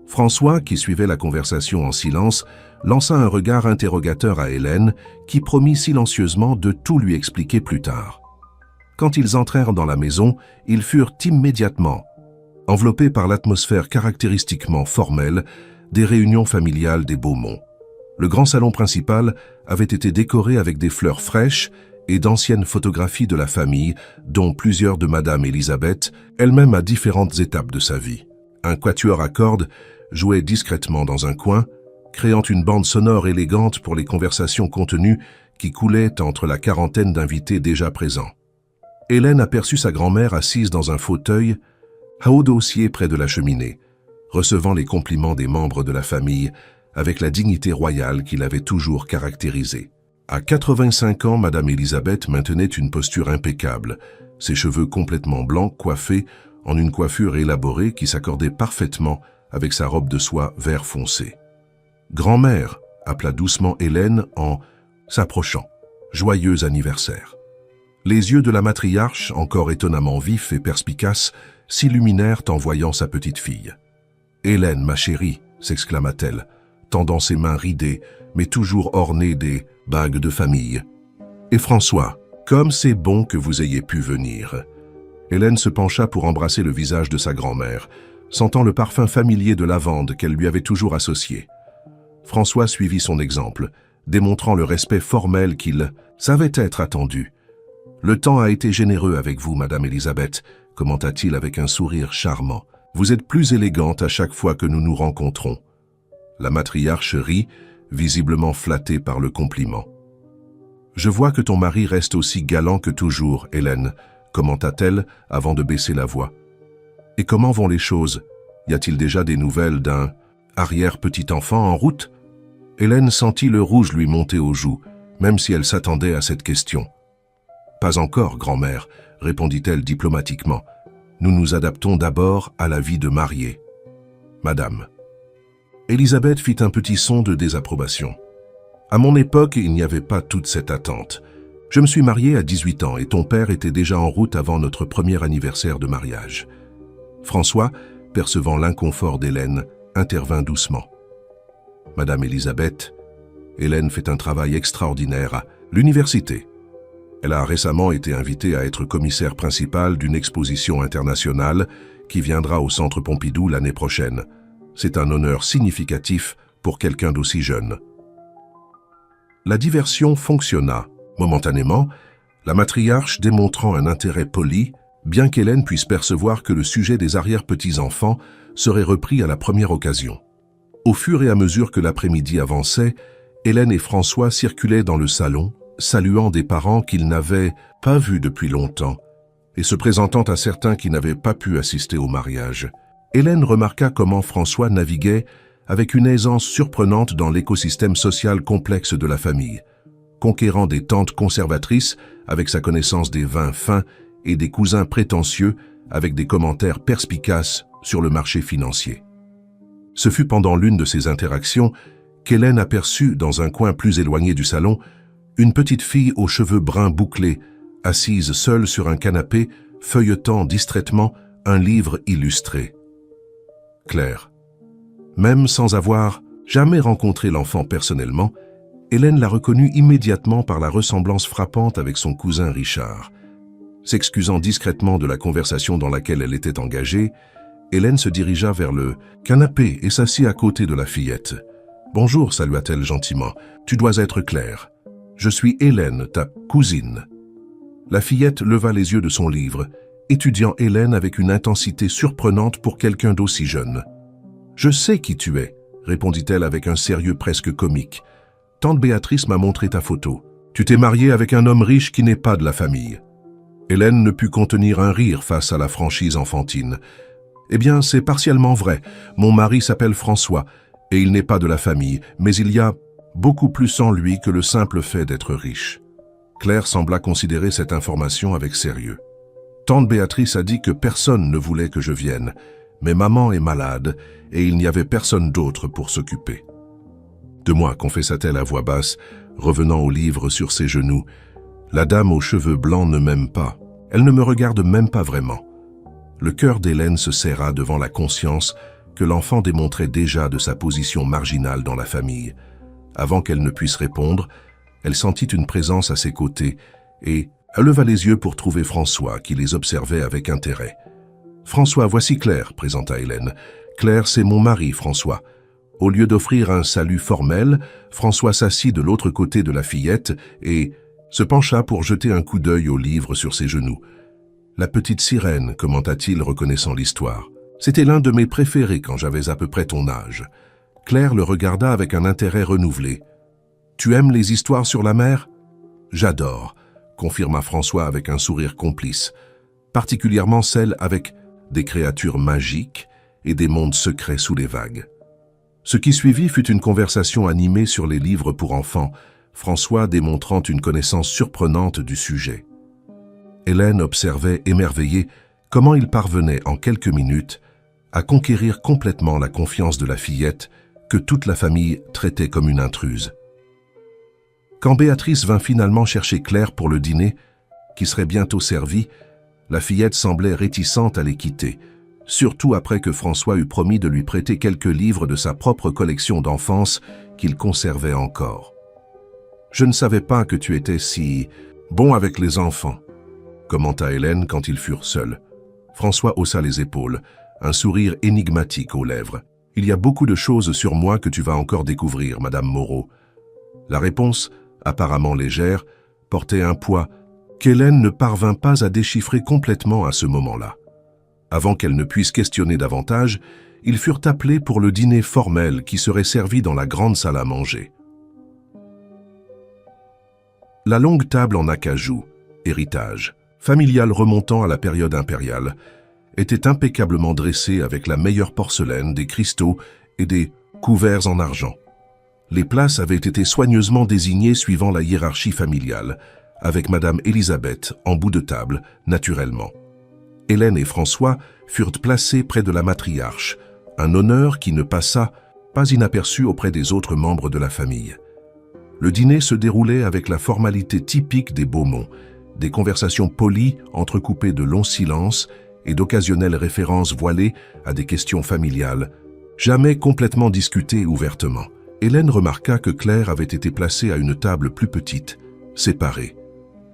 François, qui suivait la conversation en silence, lança un regard interrogateur à Hélène, qui promit silencieusement de tout lui expliquer plus tard. Quand ils entrèrent dans la maison, ils furent immédiatement enveloppés par l'atmosphère caractéristiquement formelle des réunions familiales des Beaumont. Le grand salon principal avait été décoré avec des fleurs fraîches et d'anciennes photographies de la famille, dont plusieurs de Madame Elisabeth, elle-même à différentes étapes de sa vie. Un quatuor à cordes jouait discrètement dans un coin, créant une bande sonore élégante pour les conversations contenues qui coulaient entre la quarantaine d'invités déjà présents. Hélène aperçut sa grand-mère assise dans un fauteuil, à haut dossier près de la cheminée, recevant les compliments des membres de la famille avec la dignité royale qui l'avait toujours caractérisée. À 85 ans, Madame Elisabeth maintenait une posture impeccable, ses cheveux complètement blancs coiffés en une coiffure élaborée qui s'accordait parfaitement avec sa robe de soie vert foncé. « Grand-mère » appela doucement Hélène en s'approchant. « Joyeux anniversaire !» Les yeux de la matriarche, encore étonnamment vifs et perspicaces, s'illuminèrent en voyant sa petite fille. « Hélène, ma chérie !» s'exclama-t-elle, tendant ses mains ridées, mais toujours ornées des bagues de famille. « Et François, comme c'est bon que vous ayez pu venir !» Hélène se pencha pour embrasser le visage de sa grand-mère, sentant le parfum familier de lavande qu'elle lui avait toujours associé. François suivit son exemple, démontrant le respect formel qu'il savait être attendu. « Le temps a été généreux avec vous, Madame Elisabeth », commenta-t-il avec un sourire charmant. « Vous êtes plus élégante à chaque fois que nous nous rencontrons. » La matriarche rit, visiblement flattée par le compliment. « Je vois que ton mari reste aussi galant que toujours, Hélène », commenta-t-elle avant de baisser la voix. Et comment vont les choses? Y a-t-il déjà des nouvelles d'un arrière-petit-enfant en route? Hélène sentit le rouge lui monter aux joues, même si elle s'attendait à cette question. Pas encore, grand-mère, répondit-elle diplomatiquement. Nous nous adaptons d'abord à la vie de mariée. Madame. Élisabeth fit un petit son de désapprobation. À mon époque, il n'y avait pas toute cette attente. Je me suis mariée à 18 ans et ton père était déjà en route avant notre premier anniversaire de mariage. François, percevant l'inconfort d'Hélène, intervint doucement. Madame Élisabeth, Hélène fait un travail extraordinaire à l'université. Elle a récemment été invitée à être commissaire principale d'une exposition internationale qui viendra au Centre Pompidou l'année prochaine. C'est un honneur significatif pour quelqu'un d'aussi jeune. La diversion fonctionna, momentanément, la matriarche démontrant un intérêt poli, bien qu'Hélène puisse percevoir que le sujet des arrière-petits-enfants serait repris à la première occasion. Au fur et à mesure que l'après-midi avançait, Hélène et François circulaient dans le salon, saluant des parents qu'ils n'avaient pas vus depuis longtemps et se présentant à certains qui n'avaient pas pu assister au mariage. Hélène remarqua comment François naviguait avec une aisance surprenante dans l'écosystème social complexe de la famille, conquérant des tantes conservatrices avec sa connaissance des vins fins et des cousins prétentieux avec des commentaires perspicaces sur le marché financier. Ce fut pendant l'une de ces interactions qu'Hélène aperçut, dans un coin plus éloigné du salon, une petite fille aux cheveux bruns bouclés, assise seule sur un canapé, feuilletant distraitement un livre illustré. Claire. Même sans avoir jamais rencontré l'enfant personnellement, Hélène la reconnut immédiatement par la ressemblance frappante avec son cousin Richard. S'excusant discrètement de la conversation dans laquelle elle était engagée, Hélène se dirigea vers le canapé et s'assit à côté de la fillette. « Bonjour », salua-t-elle gentiment, « tu dois être Claire. Je suis Hélène, ta cousine. » La fillette leva les yeux de son livre, étudiant Hélène avec une intensité surprenante pour quelqu'un d'aussi jeune. « Je sais qui tu es », répondit-elle avec un sérieux presque comique. « Tante Béatrice m'a montré ta photo. Tu t'es mariée avec un homme riche qui n'est pas de la famille. » Hélène ne put contenir un rire face à la franchise enfantine. « Eh bien, c'est partiellement vrai. Mon mari s'appelle François, et il n'est pas de la famille, mais il y a beaucoup plus en lui que le simple fait d'être riche. » Claire sembla considérer cette information avec sérieux. « Tante Béatrice a dit que personne ne voulait que je vienne, mais maman est malade et il n'y avait personne d'autre pour s'occuper. »« De moi, confessa-t-elle à voix basse, revenant au livre sur ses genoux. La dame aux cheveux blancs ne m'aime pas. Elle ne me regarde même pas vraiment. » Le cœur d'Hélène se serra devant la conscience que l'enfant démontrait déjà de sa position marginale dans la famille. Avant qu'elle ne puisse répondre, elle sentit une présence à ses côtés et elle leva les yeux pour trouver François qui les observait avec intérêt. « François, voici Claire, » présenta Hélène. « Claire, c'est mon mari, François. » Au lieu d'offrir un salut formel, François s'assit de l'autre côté de la fillette et se pencha pour jeter un coup d'œil au livre sur ses genoux. « La petite sirène », commenta-t-il, reconnaissant l'histoire. « C'était l'un de mes préférés quand j'avais à peu près ton âge. » Claire le regarda avec un intérêt renouvelé. « Tu aimes les histoires sur la mer ?»« J'adore », confirma François avec un sourire complice, particulièrement celles avec des créatures magiques et des mondes secrets sous les vagues. Ce qui suivit fut une conversation animée sur les livres pour enfants, François démontrant une connaissance surprenante du sujet. Hélène observait, émerveillée, comment il parvenait en quelques minutes à conquérir complètement la confiance de la fillette que toute la famille traitait comme une intruse. Quand Béatrice vint finalement chercher Claire pour le dîner, qui serait bientôt servi, la fillette semblait réticente à les quitter, surtout après que François eut promis de lui prêter quelques livres de sa propre collection d'enfance qu'il conservait encore. « Je ne savais pas que tu étais si bon avec les enfants », commenta Hélène quand ils furent seuls. François haussa les épaules, un sourire énigmatique aux lèvres. « Il y a beaucoup de choses sur moi que tu vas encore découvrir, Madame Moreau. » La réponse, apparemment légère, portait un poids qu'Hélène ne parvint pas à déchiffrer complètement à ce moment-là. Avant qu'elle ne puisse questionner davantage, ils furent appelés pour le dîner formel qui serait servi dans la grande salle à manger. La longue table en acajou, héritage, familial remontant à la période impériale, était impeccablement dressée avec la meilleure porcelaine, des cristaux et des couverts en argent. Les places avaient été soigneusement désignées suivant la hiérarchie familiale, avec Madame Élisabeth en bout de table, naturellement. Hélène et François furent placés près de la matriarche, un honneur qui ne passa pas inaperçu auprès des autres membres de la famille. Le dîner se déroulait avec la formalité typique des Beaumont, des conversations polies entrecoupées de longs silences et d'occasionnelles références voilées à des questions familiales, jamais complètement discutées ouvertement. Hélène remarqua que Claire avait été placée à une table plus petite, séparée,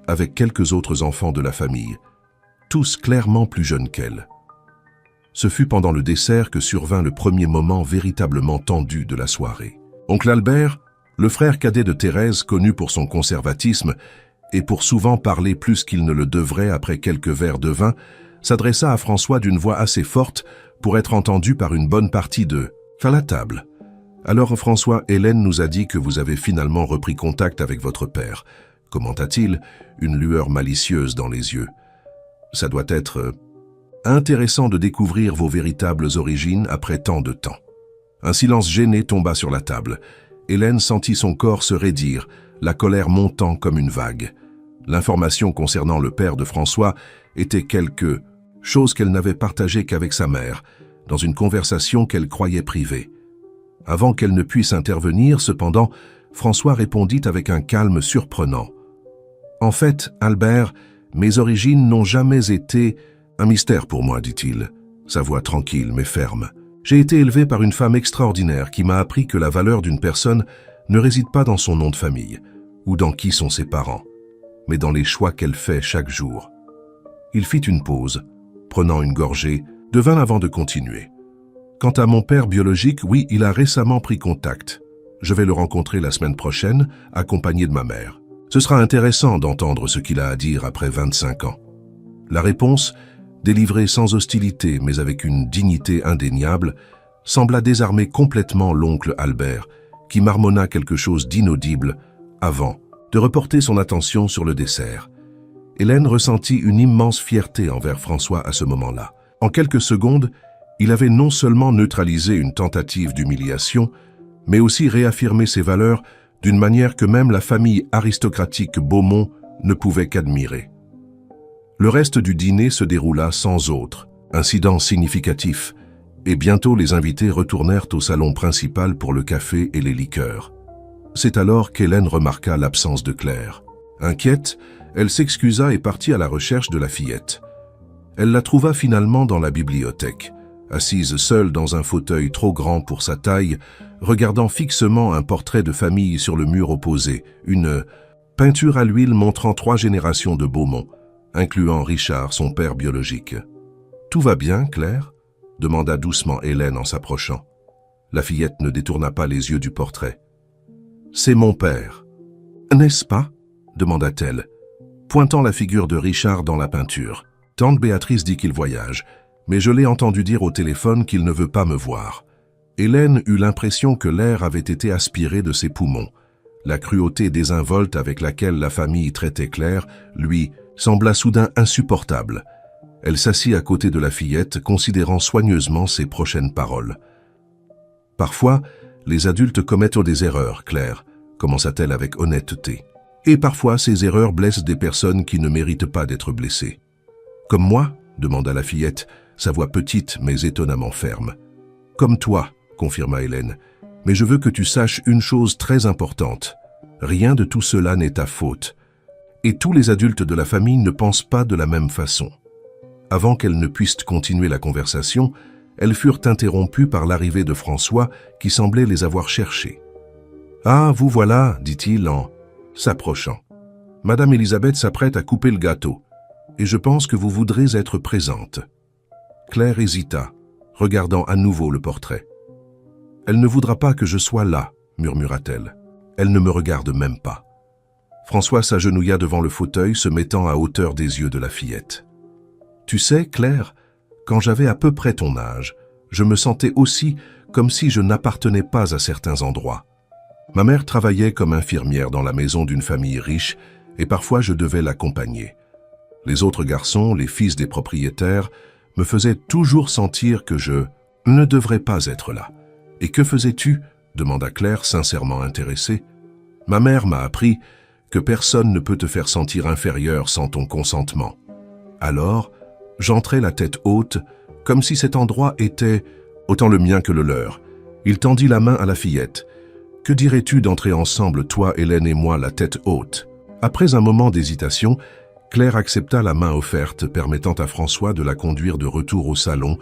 avec quelques autres enfants de la famille, tous clairement plus jeunes qu'elle. Ce fut pendant le dessert que survint le premier moment véritablement tendu de la soirée. Oncle Albert, le frère cadet de Thérèse, connu pour son conservatisme et pour souvent parler plus qu'il ne le devrait après quelques verres de vin, s'adressa à François d'une voix assez forte pour être entendue par une bonne partie de « à la table ». Alors François, Hélène nous a dit que vous avez finalement repris contact avec votre père, commenta-t-il, une lueur malicieuse dans les yeux. Ça doit être intéressant de découvrir vos véritables origines après tant de temps. Un silence gêné tomba sur la table. Hélène sentit son corps se raidir, la colère montant comme une vague. L'information concernant le père de François était quelque chose qu'elle n'avait partagée qu'avec sa mère, dans une conversation qu'elle croyait privée. Avant qu'elle ne puisse intervenir, cependant, François répondit avec un calme surprenant. « En fait, Albert, mes origines n'ont jamais été un mystère pour moi, dit-il, sa voix tranquille mais ferme. J'ai été élevé par une femme extraordinaire qui m'a appris que la valeur d'une personne ne réside pas dans son nom de famille ou dans qui sont ses parents, mais dans les choix qu'elle fait chaque jour. » Il fit une pause, prenant une gorgée de vin avant de continuer. « Quant à mon père biologique, oui, il a récemment pris contact. Je vais le rencontrer la semaine prochaine, accompagné de ma mère. Ce sera intéressant d'entendre ce qu'il a à dire après 25 ans. » La réponse, délivrée sans hostilité mais avec une dignité indéniable, sembla désarmer complètement l'oncle Albert, qui marmonna quelque chose d'inaudible avant de reporter son attention sur le dessert. Hélène ressentit une immense fierté envers François à ce moment-là. En quelques secondes, il avait non seulement neutralisé une tentative d'humiliation, mais aussi réaffirmé ses valeurs d'une manière que même la famille aristocratique Beaumont ne pouvait qu'admirer. Le reste du dîner se déroula sans autre incident significatif, et bientôt les invités retournèrent au salon principal pour le café et les liqueurs. C'est alors qu'Hélène remarqua l'absence de Claire. Inquiète, elle s'excusa et partit à la recherche de la fillette. Elle la trouva finalement dans la bibliothèque, assise seule dans un fauteuil trop grand pour sa taille, regardant fixement un portrait de famille sur le mur opposé, une peinture à l'huile montrant 3 générations de Beaumont, incluant Richard, son père biologique. « Tout va bien, Claire ?» demanda doucement Hélène en s'approchant. La fillette ne détourna pas les yeux du portrait. « C'est mon père. »« N'est-ce pas ?» demanda-t-elle, pointant la figure de Richard dans la peinture. « Tante Béatrice dit qu'il voyage, mais je l'ai entendu dire au téléphone qu'il ne veut pas me voir. » Hélène eut l'impression que l'air avait été aspiré de ses poumons. La cruauté désinvolte avec laquelle la famille traitait Claire, lui, sembla soudain insupportable. Elle s'assit à côté de la fillette, considérant soigneusement ses prochaines paroles. « Parfois, les adultes commettent des erreurs, Claire, commença-t-elle avec honnêteté. Et parfois, ces erreurs blessent des personnes qui ne méritent pas d'être blessées. »« Comme moi ?» demanda la fillette, sa voix petite mais étonnamment ferme. « Comme toi », confirma Hélène, « mais je veux que tu saches une chose très importante. Rien de tout cela n'est ta faute. Et tous les adultes de la famille ne pensent pas de la même façon. » Avant qu'elles ne puissent continuer la conversation, elles furent interrompues par l'arrivée de François qui semblait les avoir cherchées. « Ah, vous voilà, dit-il en s'approchant. Madame Élisabeth s'apprête à couper le gâteau, et je pense que vous voudrez être présente. » Claire hésita, regardant à nouveau le portrait. « Elle ne voudra pas que je sois là, murmura-t-elle. Elle ne me regarde même pas. » François s'agenouilla devant le fauteuil, se mettant à hauteur des yeux de la fillette. « Tu sais, Claire, quand j'avais à peu près ton âge, je me sentais aussi comme si je n'appartenais pas à certains endroits. Ma mère travaillait comme infirmière dans la maison d'une famille riche et parfois je devais l'accompagner. Les autres garçons, les fils des propriétaires, me faisait toujours sentir que je ne devrais pas être là. « Et que faisais-tu » demanda Claire, sincèrement intéressée. « Ma mère m'a appris que personne ne peut te faire sentir inférieur sans ton consentement. Alors, j'entrais la tête haute, comme si cet endroit était autant le mien que le leur. Il tendit la main à la fillette. « Que dirais-tu d'entrer ensemble, toi, Hélène et moi, la tête haute ?» Après un moment d'hésitation, Claire accepta la main offerte, permettant à François de la conduire de retour au salon,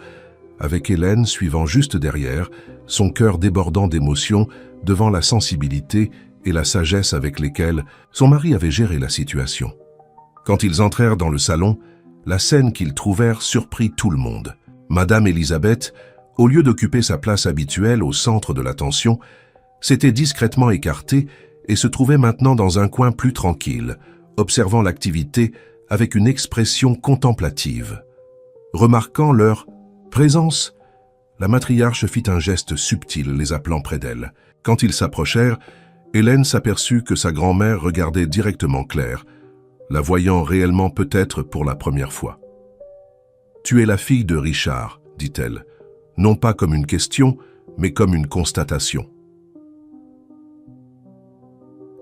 avec Hélène suivant juste derrière, son cœur débordant d'émotion devant la sensibilité et la sagesse avec lesquelles son mari avait géré la situation. Quand ils entrèrent dans le salon, la scène qu'ils trouvèrent surprit tout le monde. Madame Élisabeth, au lieu d'occuper sa place habituelle au centre de l'attention, s'était discrètement écartée et se trouvait maintenant dans un coin plus tranquille, observant l'activité avec une expression contemplative. Remarquant leur présence, la matriarche fit un geste subtil, les appelant près d'elle. Quand ils s'approchèrent, Hélène s'aperçut que sa grand-mère regardait directement Claire, la voyant réellement peut-être pour la première fois. « Tu es la fille de Richard », dit-elle, non pas comme une question, mais comme une constatation.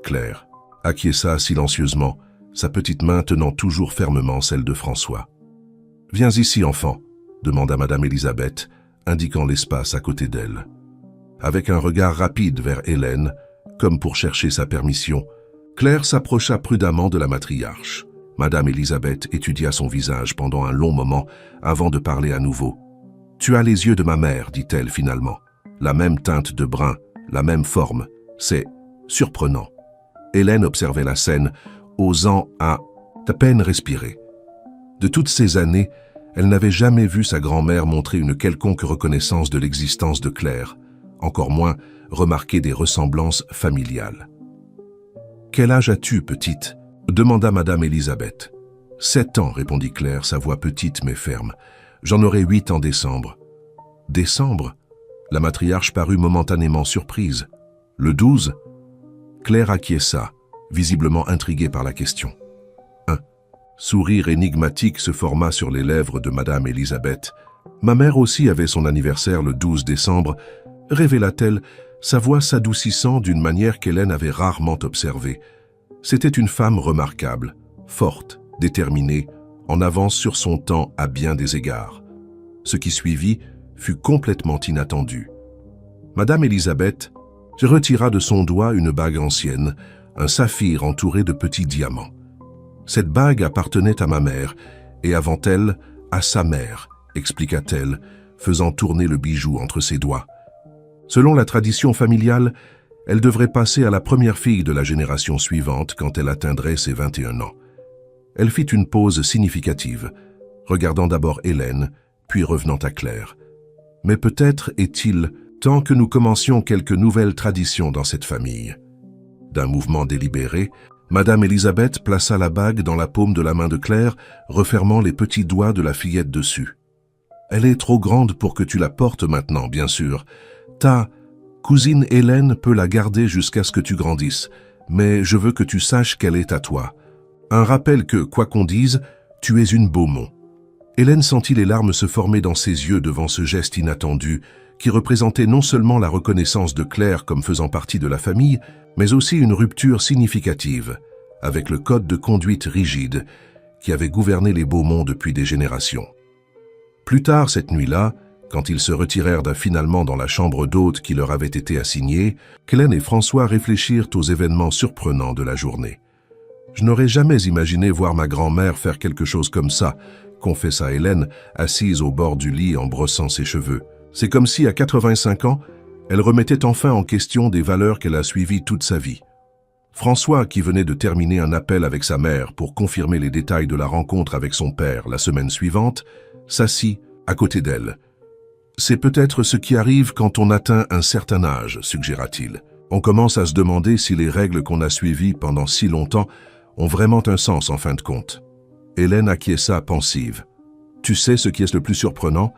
Claire acquiesça silencieusement, sa petite main tenant toujours fermement celle de François. « Viens ici, enfant », demanda Madame Élisabeth, indiquant l'espace à côté d'elle. Avec un regard rapide vers Hélène, comme pour chercher sa permission, Claire s'approcha prudemment de la matriarche. Madame Élisabeth étudia son visage pendant un long moment avant de parler à nouveau. « Tu as les yeux de ma mère, dit-elle finalement. La même teinte de brun, la même forme. C'est surprenant. » Hélène observait la scène, osant à peine respirer. De toutes ces années, elle n'avait jamais vu sa grand-mère montrer une quelconque reconnaissance de l'existence de Claire, encore moins remarquer des ressemblances familiales. « Quel âge as-tu, petite ?» demanda Madame Élisabeth. « 7 ans, répondit Claire, sa voix petite mais ferme. J'en aurai 8 en décembre. » Décembre? La matriarche parut momentanément surprise. Le 12? Claire acquiesça, visiblement intriguée par la question. Un sourire énigmatique se forma sur les lèvres de Madame Élisabeth. Ma mère aussi avait son anniversaire le 12 décembre, révéla-t-elle, sa voix s'adoucissant d'une manière qu'Hélène avait rarement observée. C'était une femme remarquable, forte, déterminée, en avance sur son temps à bien des égards. Ce qui suivit fut complètement inattendu. Madame Élisabeth retira de son doigt une bague ancienne, un saphir entouré de petits diamants. Cette bague appartenait à ma mère, et avant elle, à sa mère, expliqua-t-elle, faisant tourner le bijou entre ses doigts. Selon la tradition familiale, elle devrait passer à la première fille de la génération suivante quand elle atteindrait ses 21 ans. Elle fit une pause significative, regardant d'abord Hélène, puis revenant à Claire. Mais peut-être est-il temps que nous commencions quelques nouvelles traditions dans cette famille. D'un mouvement délibéré, Madame Élisabeth plaça la bague dans la paume de la main de Claire, refermant les petits doigts de la fillette dessus. « Elle est trop grande pour que tu la portes maintenant, bien sûr. Ta cousine Hélène peut la garder jusqu'à ce que tu grandisses, mais je veux que tu saches qu'elle est à toi. Un rappel que, quoi qu'on dise, tu es une Beaumont. » Hélène sentit les larmes se former dans ses yeux devant ce geste inattendu, qui représentait non seulement la reconnaissance de Claire comme faisant partie de la famille, mais aussi une rupture significative avec le code de conduite rigide qui avait gouverné les Beaumont depuis des générations. Plus tard cette nuit-là, quand ils se retirèrent finalement dans la chambre d'hôte qui leur avait été assignée, Hélène et François réfléchirent aux événements surprenants de la journée. « Je n'aurais jamais imaginé voir ma grand-mère faire quelque chose comme ça », confessa Hélène, assise au bord du lit en brossant ses cheveux. C'est comme si, à 85 ans, elle remettait enfin en question des valeurs qu'elle a suivies toute sa vie. François, qui venait de terminer un appel avec sa mère pour confirmer les détails de la rencontre avec son père la semaine suivante, s'assit à côté d'elle. « C'est peut-être ce qui arrive quand on atteint un certain âge, suggéra-t-il. On commence à se demander si les règles qu'on a suivies pendant si longtemps ont vraiment un sens en fin de compte. » Hélène acquiesça pensive. « Tu sais ce qui est le plus surprenant?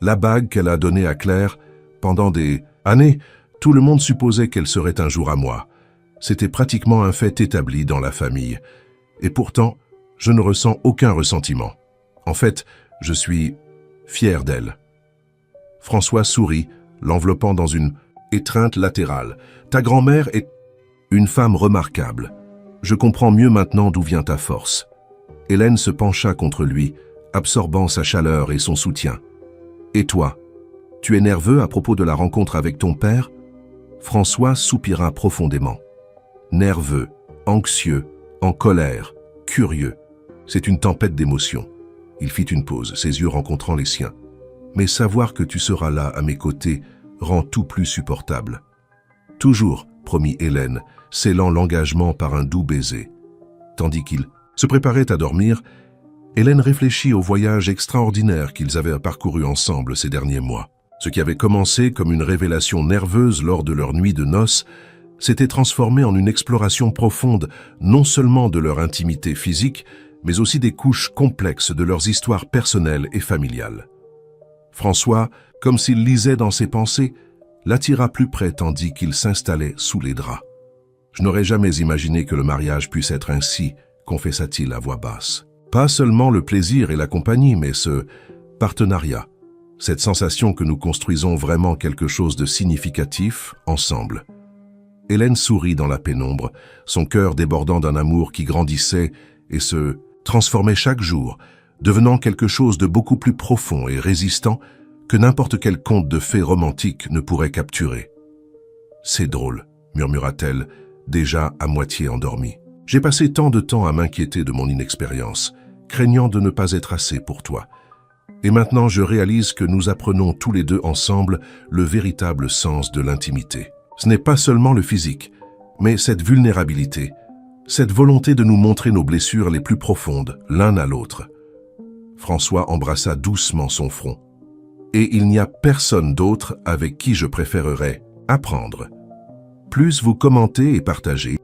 La bague qu'elle a donnée à Claire, pendant des années, tout le monde supposait qu'elle serait un jour à moi. C'était pratiquement un fait établi dans la famille. Et pourtant, je ne ressens aucun ressentiment. En fait, je suis fier d'elle. François sourit, l'enveloppant dans une étreinte latérale. Ta grand-mère est une femme remarquable. Je comprends mieux maintenant d'où vient ta force. Hélène se pencha contre lui, absorbant sa chaleur et son soutien. Et toi, tu es nerveux à propos de la rencontre avec ton père? François soupira profondément. Nerveux, anxieux, en colère, curieux. C'est une tempête d'émotions. Il fit une pause, ses yeux rencontrant les siens. Mais savoir que tu seras là à mes côtés rend tout plus supportable. Toujours, promit Hélène, scellant l'engagement par un doux baiser. Tandis qu'il se préparait à dormir, Hélène réfléchit au voyage extraordinaire qu'ils avaient parcouru ensemble ces derniers mois. Ce qui avait commencé comme une révélation nerveuse lors de leur nuit de noces s'était transformé en une exploration profonde non seulement de leur intimité physique, mais aussi des couches complexes de leurs histoires personnelles et familiales. François, comme s'il lisait dans ses pensées, l'attira plus près tandis qu'il s'installait sous les draps. « Je n'aurais jamais imaginé que le mariage puisse être ainsi », confessa-t-il à voix basse. Pas seulement le plaisir et la compagnie, mais ce partenariat, cette sensation que nous construisons vraiment quelque chose de significatif ensemble. Hélène sourit dans la pénombre, son cœur débordant d'un amour qui grandissait et se transformait chaque jour, devenant quelque chose de beaucoup plus profond et résistant que n'importe quel conte de fées romantique ne pourrait capturer. « C'est drôle », murmura-t-elle, déjà à moitié endormie. « J'ai passé tant de temps à m'inquiéter de mon inexpérience, craignant de ne pas être assez pour toi. Et maintenant je réalise que nous apprenons tous les deux ensemble le véritable sens de l'intimité. Ce n'est pas seulement le physique, mais cette vulnérabilité, cette volonté de nous montrer nos blessures les plus profondes, l'un à l'autre. » François embrassa doucement son front. « Et il n'y a personne d'autre avec qui je préférerais apprendre. Plus vous commentez et partagez,